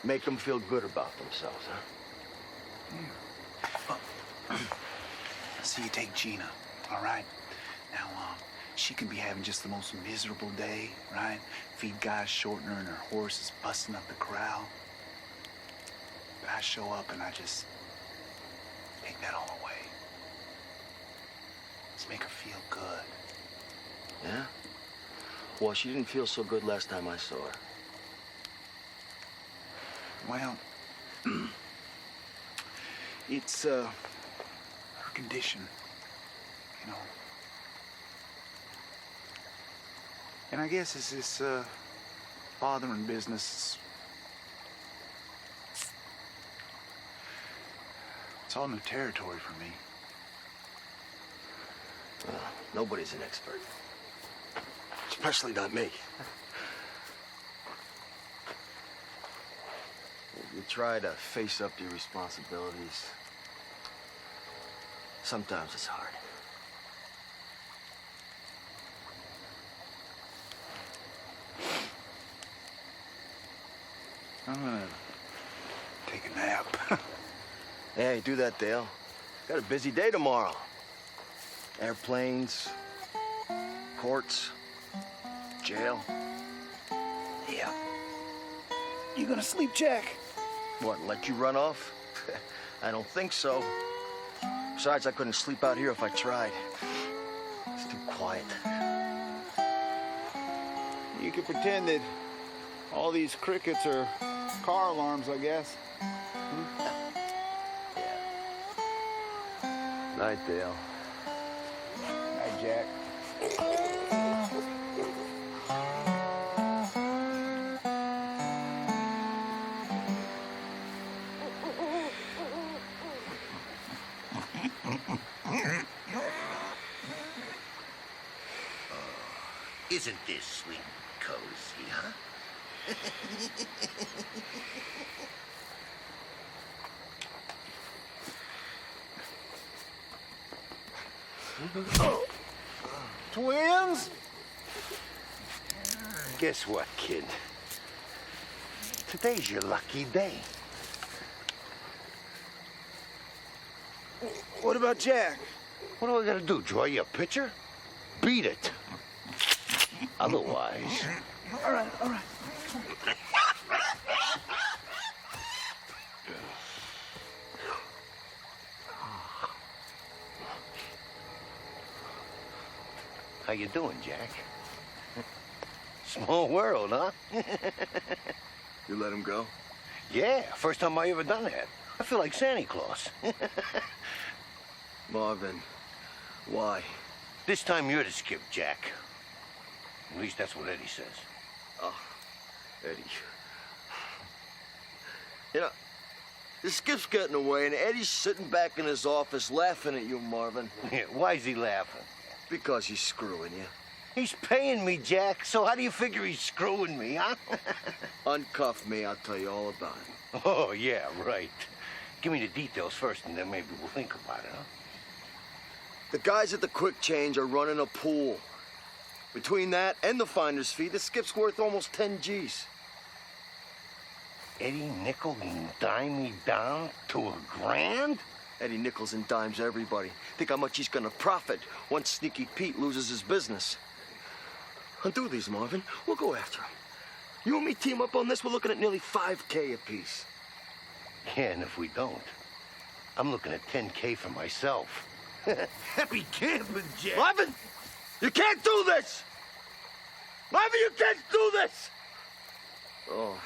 make them feel good about themselves, huh? See, you take Gina, all right? Now, she can be having just the most miserable day, right? Feed guys shortener and her horse is busting up the corral. But I show up and I just take that all away. Just make her feel good. Yeah? Well, she didn't feel so good last time I saw her. Well, it's, her condition, you know. And I guess it's this, fathering business. It's all new territory for me. Well, nobody's an expert. Especially not me. You try to face up to your responsibilities. Sometimes it's hard. I'm gonna take a nap. Hey, do that, Dale. Got a busy day tomorrow. Airplanes, courts, jail. Yeah. You gonna sleep, Jack? What, let you run off? I don't think so. Besides, I couldn't sleep out here if I tried. It's too quiet. You could pretend that all these crickets are car alarms, I guess. Night, Dale. Night, Jack. Isn't this sweet and cozy, huh? Oh. Twins? Guess what, kid? Today's your lucky day. What about Jack? What do I gotta do, draw you a picture? Beat it. Otherwise... All right, all right. How you doing, Jack? Small world, huh? You let him go? Yeah, first time I ever done that. I feel like Santa Claus. Marvin, why? This time you're the skip, Jack. At least that's what Eddie says. Oh, Eddie. You know, the skip's getting away, and Eddie's sitting back in his office laughing at you, Marvin. Yeah, why is he laughing? Because he's screwing you. He's paying me, Jack, so how do you figure he's screwing me, huh? Uncuff me, I'll tell you all about it. Oh, yeah, right. Give me the details first, and then maybe we'll think about it, huh? The guys at the Quick Change are running a pool. Between that and the finder's fee, the skip's worth almost 10 G's. Eddie nickel and dime me down to $1,000? Eddie nickels and dimes everybody. Think how much he's gonna profit once Sneaky Pete loses his business. Undo these, Marvin. We'll go after him. You and me team up on this, we're looking at nearly 5K apiece. Yeah, and if we don't, I'm looking at 10K for myself. Happy camping, Jack. Marvin, you can't do this! Marvin, you can't do this! Oh.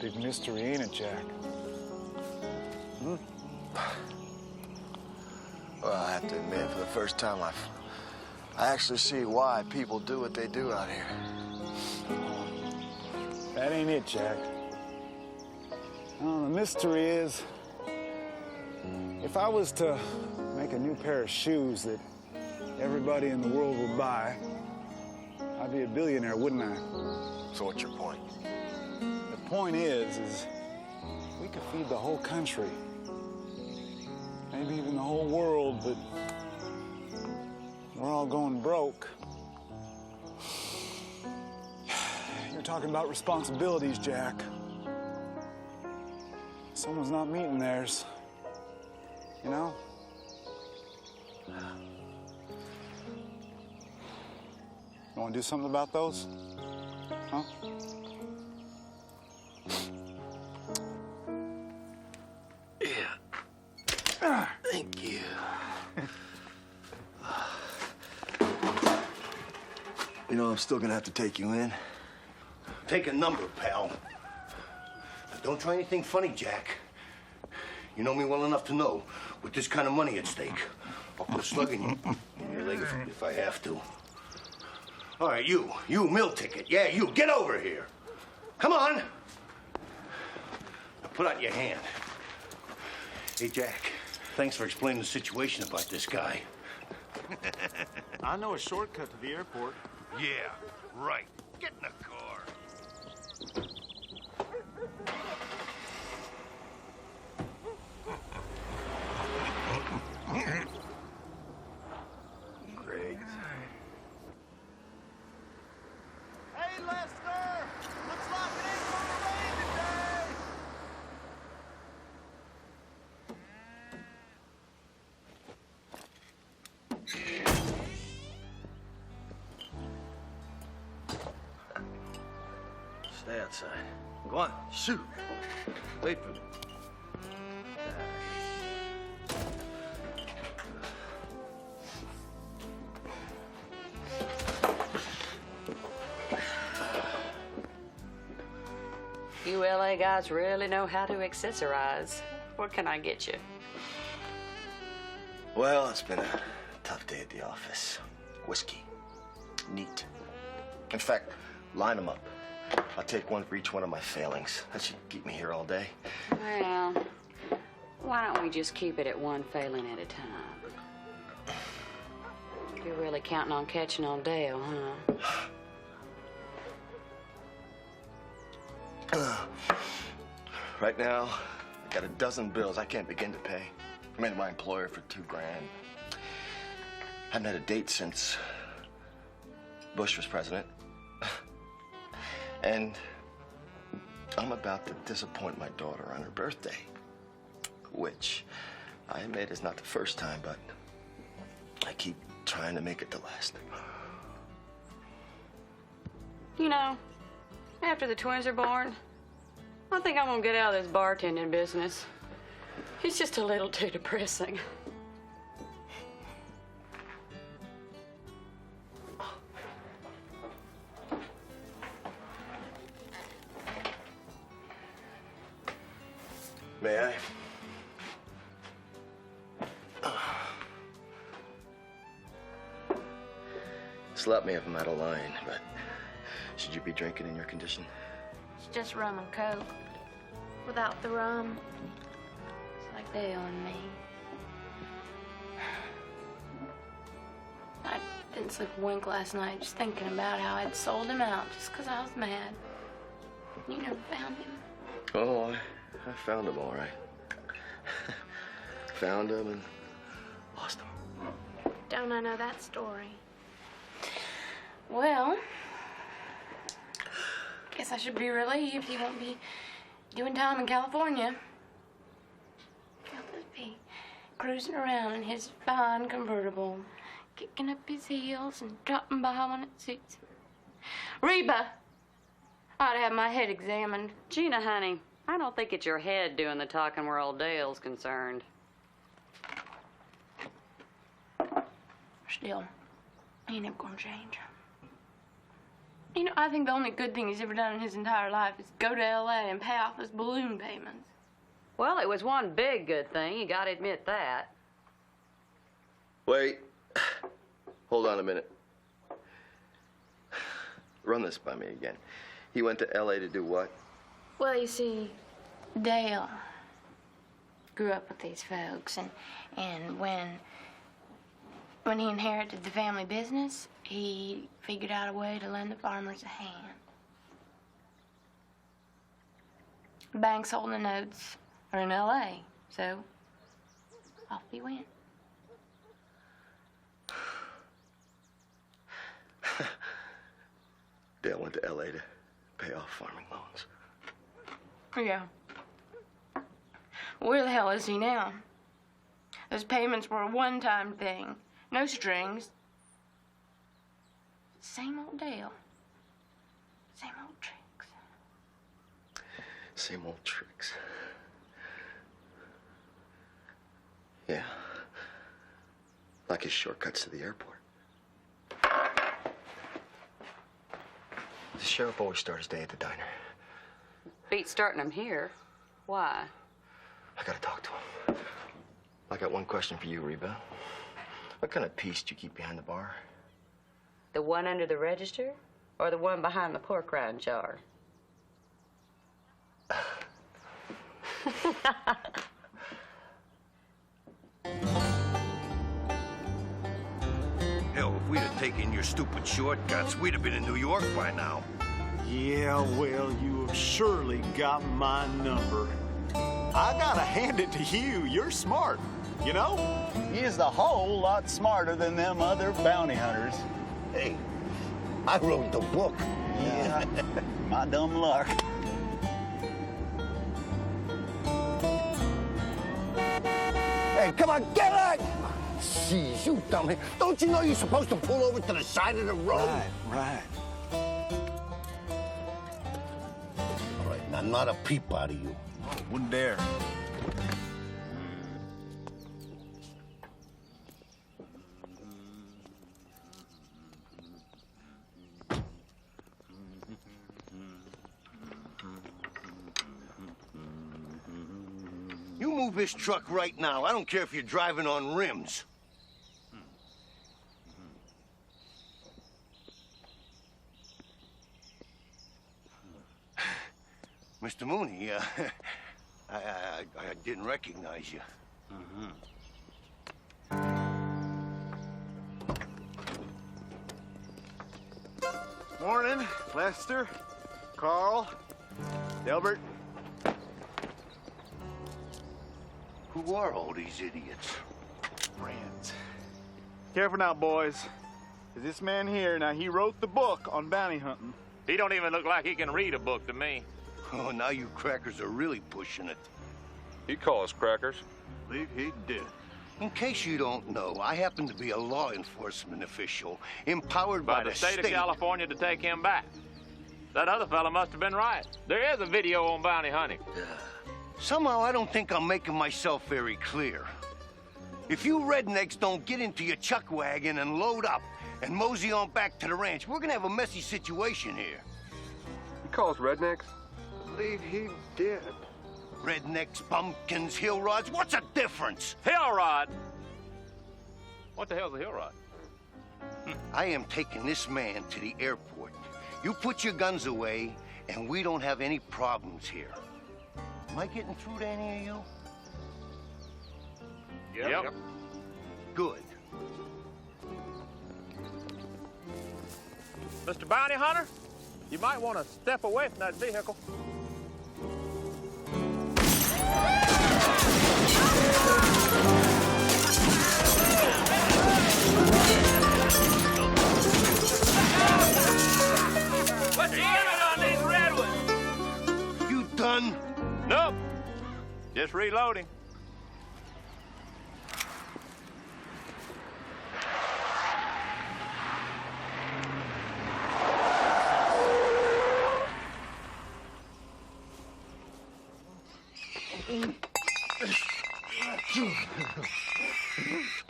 Big mystery, ain't it, Jack? Hmm? Well, I have to admit, for the first time, I actually see why people do what they do out here. That ain't it, Jack. The mystery is, if I was to make a new pair of shoes that everybody in the world would buy, I'd be a billionaire, wouldn't I? So what's your point? The point is we could feed the whole country, maybe even the whole world, but we're all going broke. You're talking about responsibilities, Jack. Someone's not meeting theirs, you know? You want to do something about those? Huh? Yeah. Thank you. You know, I'm still gonna have to take you in. Take a number, pal. Don't try anything funny, Jack. You know me well enough to know, with this kind of money at stake, I'll put a slug in your leg if I have to. All right, you meal ticket. Yeah, you, get over here. Come on. Now put out your hand. Hey, Jack, Thanks for explaining the situation about this guy. I know a shortcut to the airport. Yeah, right. Get in the car. Great. Hey, Lester! Looks like it ain't gonna rain today! Stay outside. Go on, shoot. Wait for me. You LA guys really know how to accessorize. What can I get you? Well, it's been a tough day at the office. Whiskey. Neat. In fact, line them up. I'll take one for each one of my failings. That should keep me here all day. Well, why don't we just keep it at one failing at a time? You're really counting on catching on Dale, huh? Right now, I got a dozen bills I can't begin to pay. I made my employer for $2 grand. Haven't had a date since Bush was president. And I'm about to disappoint my daughter on her birthday, which I admit is not the first time, but I keep trying to make it the last. You know, after the twins are born, I think I'm gonna get out of this bartending business. It's just a little too depressing. May I? Slap me if I'm out of line, but should you be drinking in your condition? It's just rum and coke. Without the rum, It's like Dale and me. I didn't sleep a wink last night just thinking about how I'd sold him out just because I was mad. You never found him. Oh, I found him all right. Found him and lost him. don't I know that story? Well, guess I should be relieved he won't be doing time in California. He'll just be cruising around in his fine convertible, kicking up his heels and dropping by when it suits him. Reba, I'd have my head examined. Gina, honey, I don't think it's your head doing the talking where old Dale's concerned. Still, he ain't never gonna change. You know, I think the only good thing he's ever done in his entire life is go to L.A. and pay off his balloon payments. Well, it was one big good thing. You gotta admit that. Wait. Hold on a minute. Run this by me again. He went to L.A. to do what? Well, you see, Dale grew up with these folks, and when he inherited the family business, he figured out a way to lend the farmers a hand. Banks holding the notes are in L.A., so off he went. Dale went to L.A. to pay off farming loans. Yeah. Where the hell is he now? Those payments were a one-time thing. No strings. Same old Dale. Same old tricks. Same old tricks. Yeah. Like his shortcuts to the airport. The sheriff always starts his day at the diner. Beat starting him here. Why? I gotta talk to him. I got one question for you, Reba. What kind of piece do you keep behind the bar? The one under the register or the one behind the pork rind jar? taking your stupid shortcuts, we'd have been in New York by now. Yeah, well, you have surely got my number. I gotta hand it to you. You're smart, you know? He is a whole lot smarter than them other bounty hunters. Hey, I wrote the book. Yeah, my dumb luck. Hey, come on, get out! Jeez, you dummy. Don't you know you're supposed to pull over to the side of the road? Right. All right, now, not a peep out of you. Wouldn't dare. You move this truck right now. I don't care if you're driving on rims. Mr. Mooney, I didn't recognize you. Morning, Lester, Carl, Delbert. Who are all these idiots? Friends. Careful now, boys. This man here, now he wrote the book on bounty hunting. He don't even look like he can read a book to me. Oh, now you crackers are really pushing it. He called us crackers. Believe he did. In case you don't know, I happen to be a law enforcement official empowered by the state of California to take him back. That other fella must have been right. There is a video on bounty hunting. Somehow I don't think I'm making myself very clear. If you rednecks don't get into your chuck wagon and load up and mosey on back to the ranch, we're gonna have a messy situation here. He calls rednecks? Believe he did. Rednecks, bumpkins, hill rods, what's the difference? Hill rod? What the hell's a hill rod? I am taking this man to the airport. You put your guns away, and we don't have any problems here. Am I getting through to any of you? Yep. Good. Mr. Bounty Hunter, you might want to step away from that vehicle. What's the limit on these redwoods? You done? Nope. Just reloading.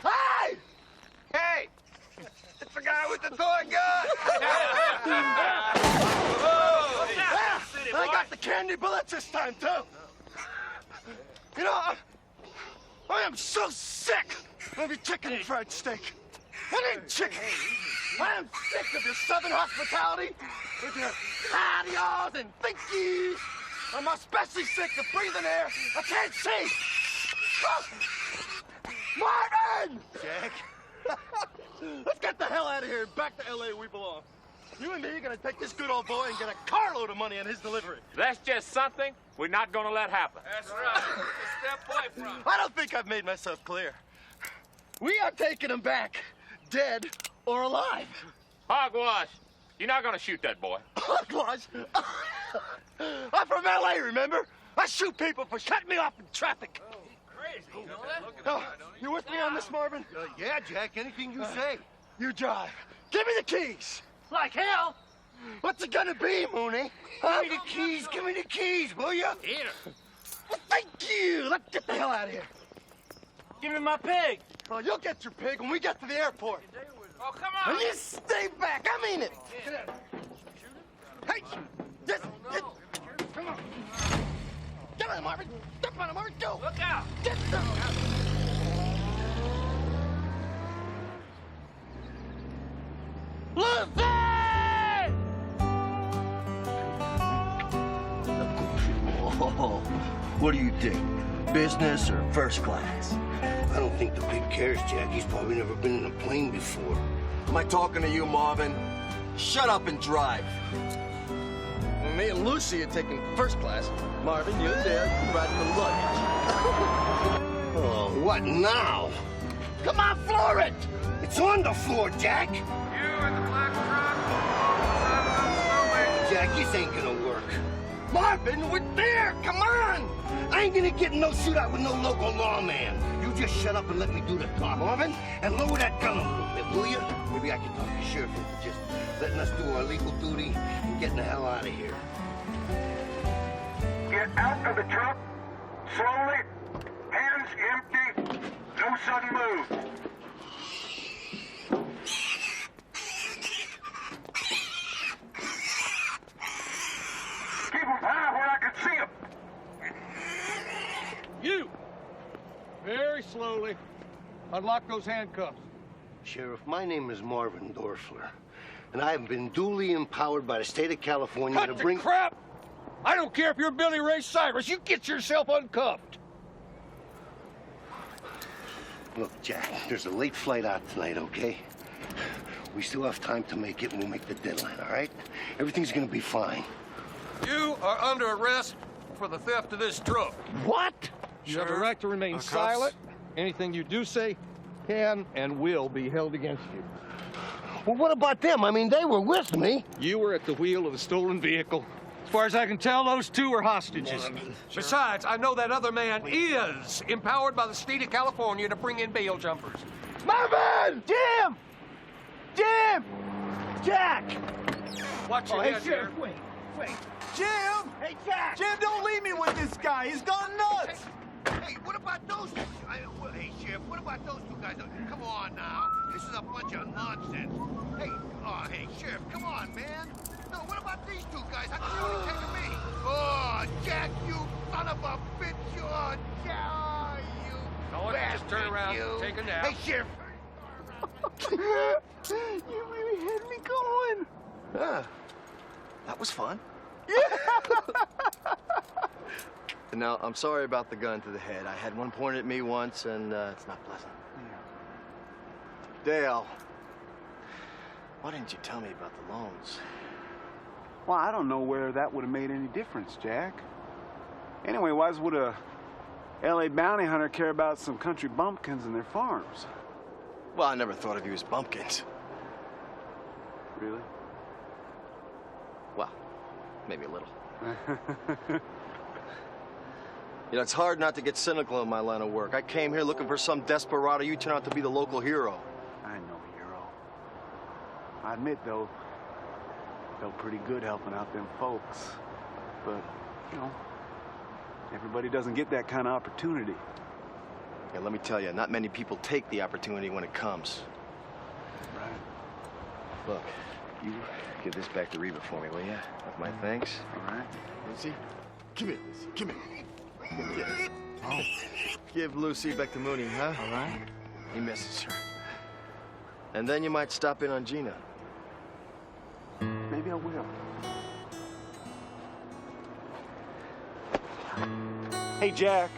Hey! Hey! It's the guy with the toy gun! I got the candy bullets this time, too! You know, I am so sick of your chicken and fried steak. I need chicken. I am sick of your southern hospitality with your patios and thinkies. I'm especially sick of breathing air I can't see. Marvin! Jack. Let's get the hell out of here and back to L.A. we belong. You and me are gonna take this good old boy and get a carload of money on his delivery. That's just something we're not gonna let happen. That's right. Step away from him. I don't think I've made myself clear. We are taking him back, dead or alive. Hogwash, you're not gonna shoot that boy. Hogwash? I'm from L.A., remember? I shoot people for cutting me off in traffic. Oh, crazy. You know that? Oh, you with me on this, Marvin? Yeah, Jack, anything you say. You drive. Give me the keys. Like hell. What's it gonna be, Mooney? Give me the keys, will you? Here. Well, thank you. Let's get the hell out of here. Give me my pig. Oh, you'll get your pig when we get to the airport. Oh, come on. And you stay back. I mean it. Hey, come on. Get on him, Marvin. Step on him, Marvin. Go. Look out. Get down. Lucy! Oh, what do you think? Business or first class? I don't think the pig cares, Jack. He's probably never been in a plane before. Am I talking to you, Marvin? Shut up and drive. Well, me and Lucy are taking first class. Marvin, you're there. You're riding the luggage. Oh, what now? Come on, floor it! It's on the floor, Jack! You in the black truck? Jack, this ain't gonna work. Marvin, we're there! Come on! I ain't gonna get in no shootout with no local lawman. You just shut up and let me do the talk, Marvin, and lower that gun a little bit, will you? Maybe I can talk to the sheriff into just letting us do our legal duty and getting the hell out of here. Get out of the truck, slowly, hands empty, no sudden move. Keep them high where I can see them. You! Very slowly. Unlock those handcuffs. Sheriff, my name is Marvin Dorfler, and I have been duly empowered by the state of California Cut to the bring... crap! I don't care if you're Billy Ray Cyrus. You get yourself uncuffed. Look, Jack, there's a late flight out tonight, okay? We still have time to make it, and we'll make the deadline, all right? Everything's gonna be fine. You are under arrest for the theft of this truck. What? You have a right to remain silent. Anything you do say can and will be held against you. Well, what about them? I mean, they were with me. You were at the wheel of the stolen vehicle. As far as I can tell, those two are hostages. Besides, I know that other man is empowered by the state of California to bring in bail jumpers. Marvin! Jim! Jim! Jack! Watch your head, Sheriff, here. wait. Jim! Hey, Jack! Jim, don't leave me with this guy. He's gone nuts. Hey, what about those two? Hey, Sheriff, what about those two guys? Come on now. This is a bunch of nonsense. Hey, Sheriff, come on, man. No, what about these two guys? How come you only taking me? Oh, Jack, you son of a bitch. Oh, Jack, you No, just turn around, take a nap. Hey, Sheriff. You really had me going. That was fun. Now, I'm sorry about the gun to the head. I had one pointed at me once, and it's not pleasant. Dale, why didn't you tell me about the loans? Well, I don't know where that would have made any difference, Jack. Anyway, why would a L.A. bounty hunter care about some country bumpkins and their farms? Well, I never thought of you as bumpkins. Really? Well, maybe a little. You know, it's hard not to get cynical in my line of work. I came here looking for some desperado. You turn out to be the local hero. I know, hero. I admit, though, felt pretty good helping out them folks. But, you know, everybody doesn't get that kind of opportunity. Yeah, let me tell you, not many people take the opportunity when it comes. Right. Look, you give this back to Reba for me, will you? With my thanks. All right. Lucy? Come here, Lucy. Come here. Oh. Give Lucy back to Mooney, huh? All right. He misses her. And then you might stop in on Gina. Maybe I will. Hey, Jack.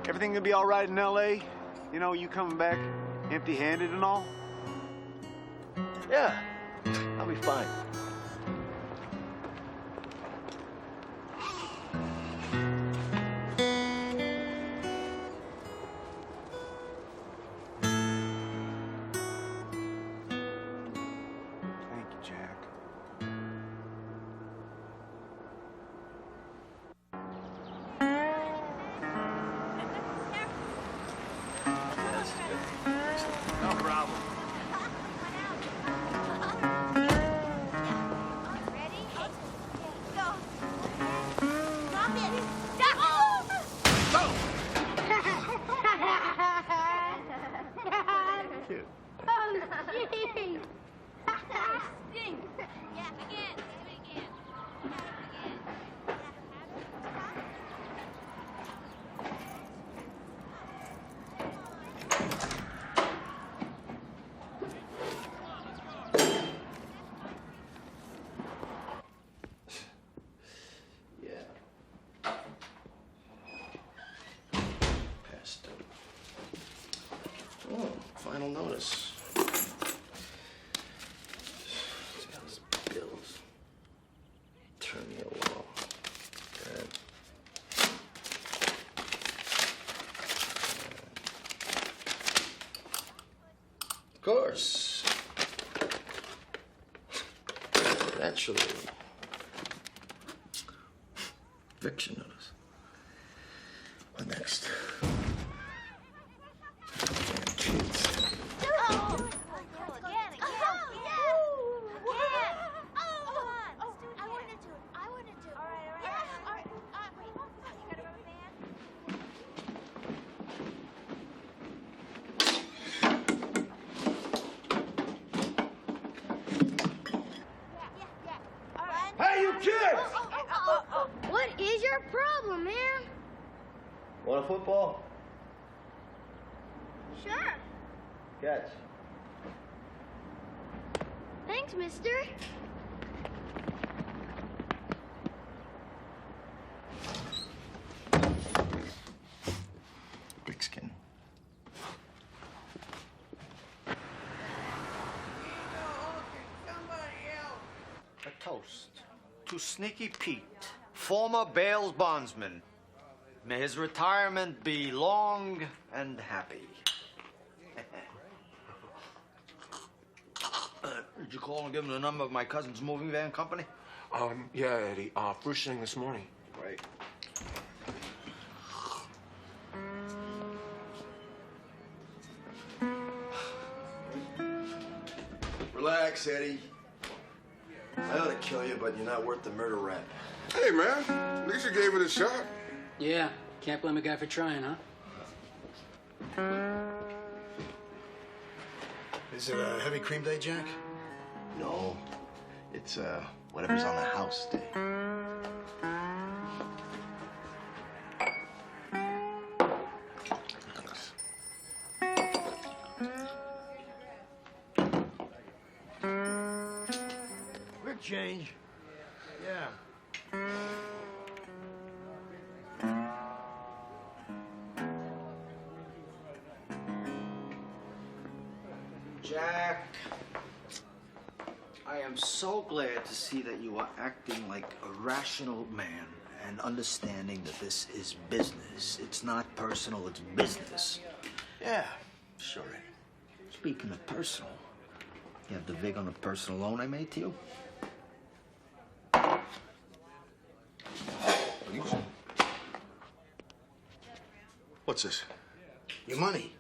Everything gonna be all right in L.A.? You know, you coming back empty-handed and all? Yeah, I'll be fine. Thank you, Jack. No problem. Cute. Oh, gee. Stink. Yeah, again. Do it again. Oh, final notice. course. Naturally. Eviction notice. What next? Damn kids. Hey, you kids! What is your problem, man? Want a football? Sure. Catch. Thanks, mister. Big skin. A toast to Sneaky Pete, former bail bondsman. May his retirement be long and happy. Did you call and give him the number of my cousin's moving van company? Yeah, Eddie. First thing this morning. Right. Relax, Eddie. I ought to kill you, but you're not worth the murder rap. Hey, man. At least you gave it a shot. Yeah, can't blame a guy for trying, huh? Is it a heavy cream day, Jack? No. It's, whatever's on the house day. Thanks. Quick change. Yeah. Jack, I am so glad to see that you are acting like a rational man and understanding that this is business. It's not personal, it's business. Yeah, sure. Speaking of personal, you have the vig on the personal loan I made to you? What's this? Your money.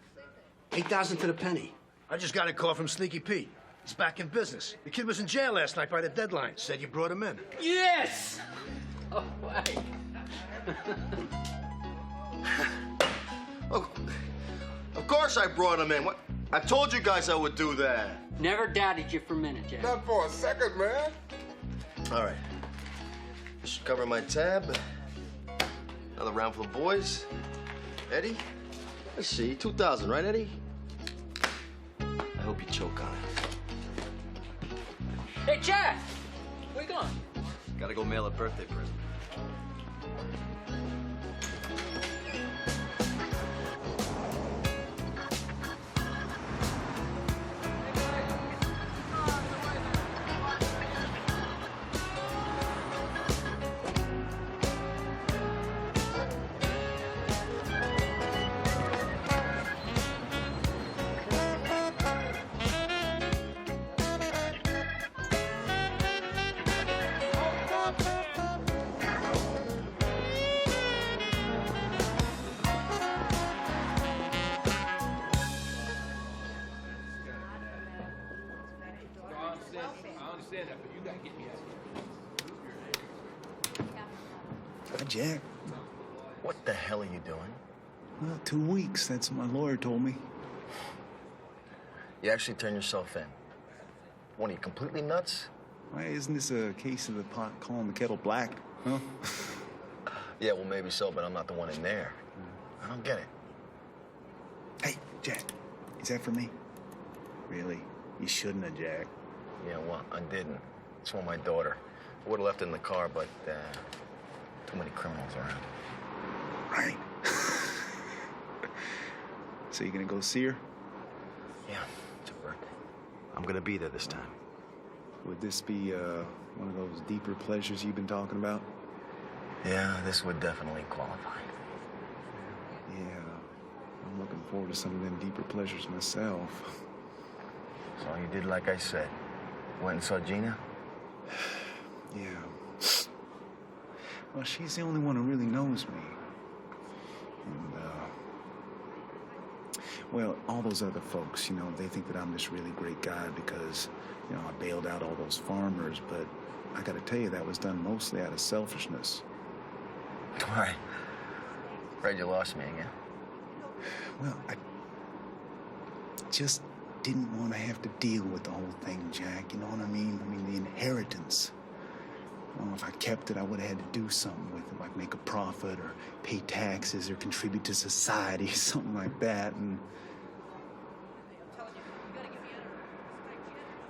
8,000 to the penny. I just got a call from Sneaky Pete. He's back in business. The kid was in jail last night by the deadline. Said you brought him in. Yes! Oh, wait. Oh, of course I brought him in. What? I told you guys I would do that. Never doubted you for a minute, Jack. Not for a second, man. All right. This should cover my tab. Another round for the boys. Eddie? Let's see, 2,000, right, Eddie? I hope you choke on it. Hey, Jack! Where you going? Gotta go mail a birthday present. Jack. What the hell are you doing? Well, 2 weeks. That's what my lawyer told me. You actually turn yourself in. What, are you completely nuts? Why, isn't this a case of the pot calling the kettle black, huh? Yeah, well, maybe so, but I'm not the one in there. I don't get it. Hey, Jack, is that for me? Really? You shouldn't have, Jack. Yeah, well, I didn't. It's for my daughter. I would have left it in the car, but too many criminals around. Right. So you gonna go see her? Yeah, it's her birthday. I'm gonna be there this time. Would this be one of those deeper pleasures you've been talking about? Yeah, this would definitely qualify. Yeah, I'm looking forward to some of them deeper pleasures myself. So you did like I said. Went and saw Gina? Yeah. Well, she's the only one who really knows me. And, well, all those other folks, you know, they think that I'm this really great guy because, you know, I bailed out all those farmers, but I gotta tell you, that was done mostly out of selfishness. Why? Afraid you lost me again? Well, I just didn't want to have to deal with the whole thing, Jack. You know what I mean? I mean, the inheritance. You know, if I kept it, I would have had to do something with it, like make a profit or pay taxes or contribute to society, something like that. And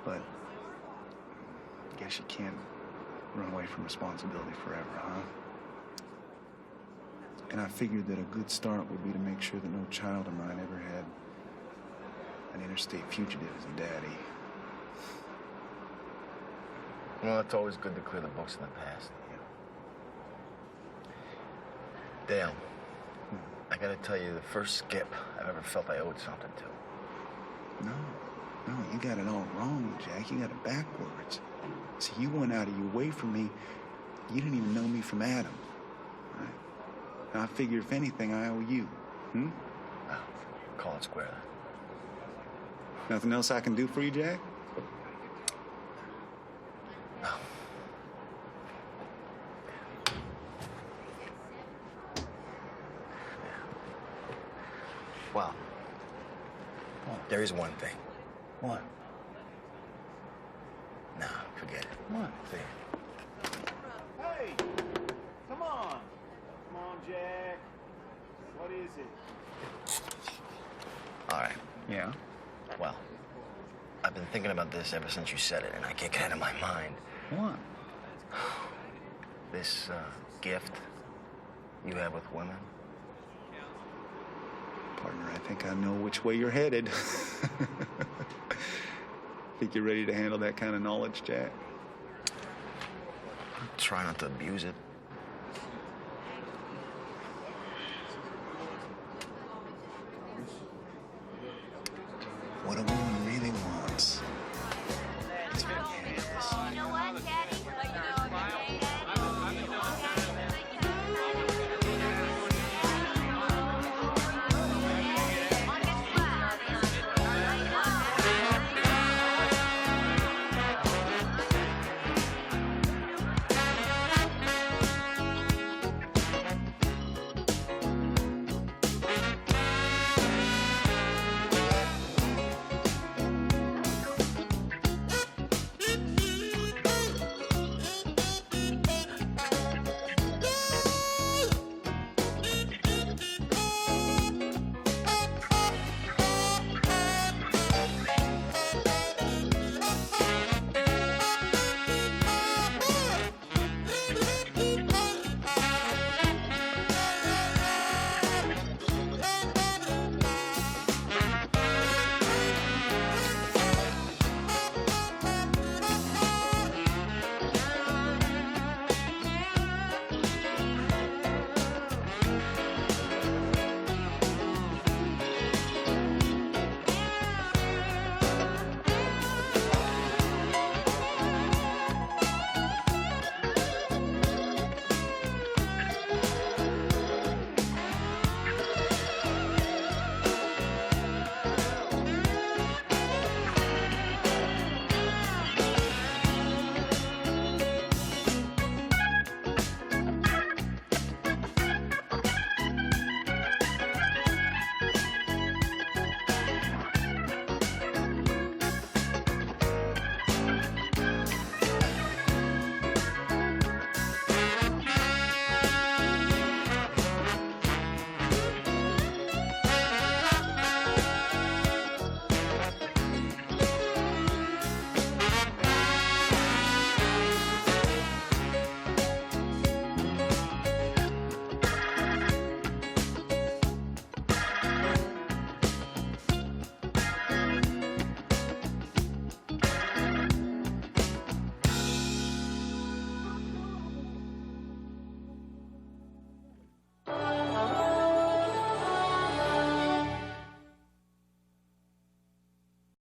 but I guess you can't run away from responsibility forever, huh? And I figured that a good start would be to make sure that no child of mine ever had an interstate fugitive as a daddy. Well, it's always good to clear the books in the past. Dale, I gotta tell you, the first skip I've ever felt I owed something to. No, you got it all wrong, Jack. You got it backwards. See, you went out of your way for me. You didn't even know me from Adam. Right? And I figure, if anything, I owe you. Oh, call it square then. Nothing else I can do for you, Jack? No. Well, there is one thing. What? No, forget it. What? See. Hey! Come on! Come on, Jack. What is it? All right. Yeah? Well, I've been thinking about this ever since you said it, and I can't get it out of my mind. What? This gift you have with women. Partner, I think I know which way you're headed. Think you're ready to handle that kind of knowledge, Jack? Try not to abuse it. What a woman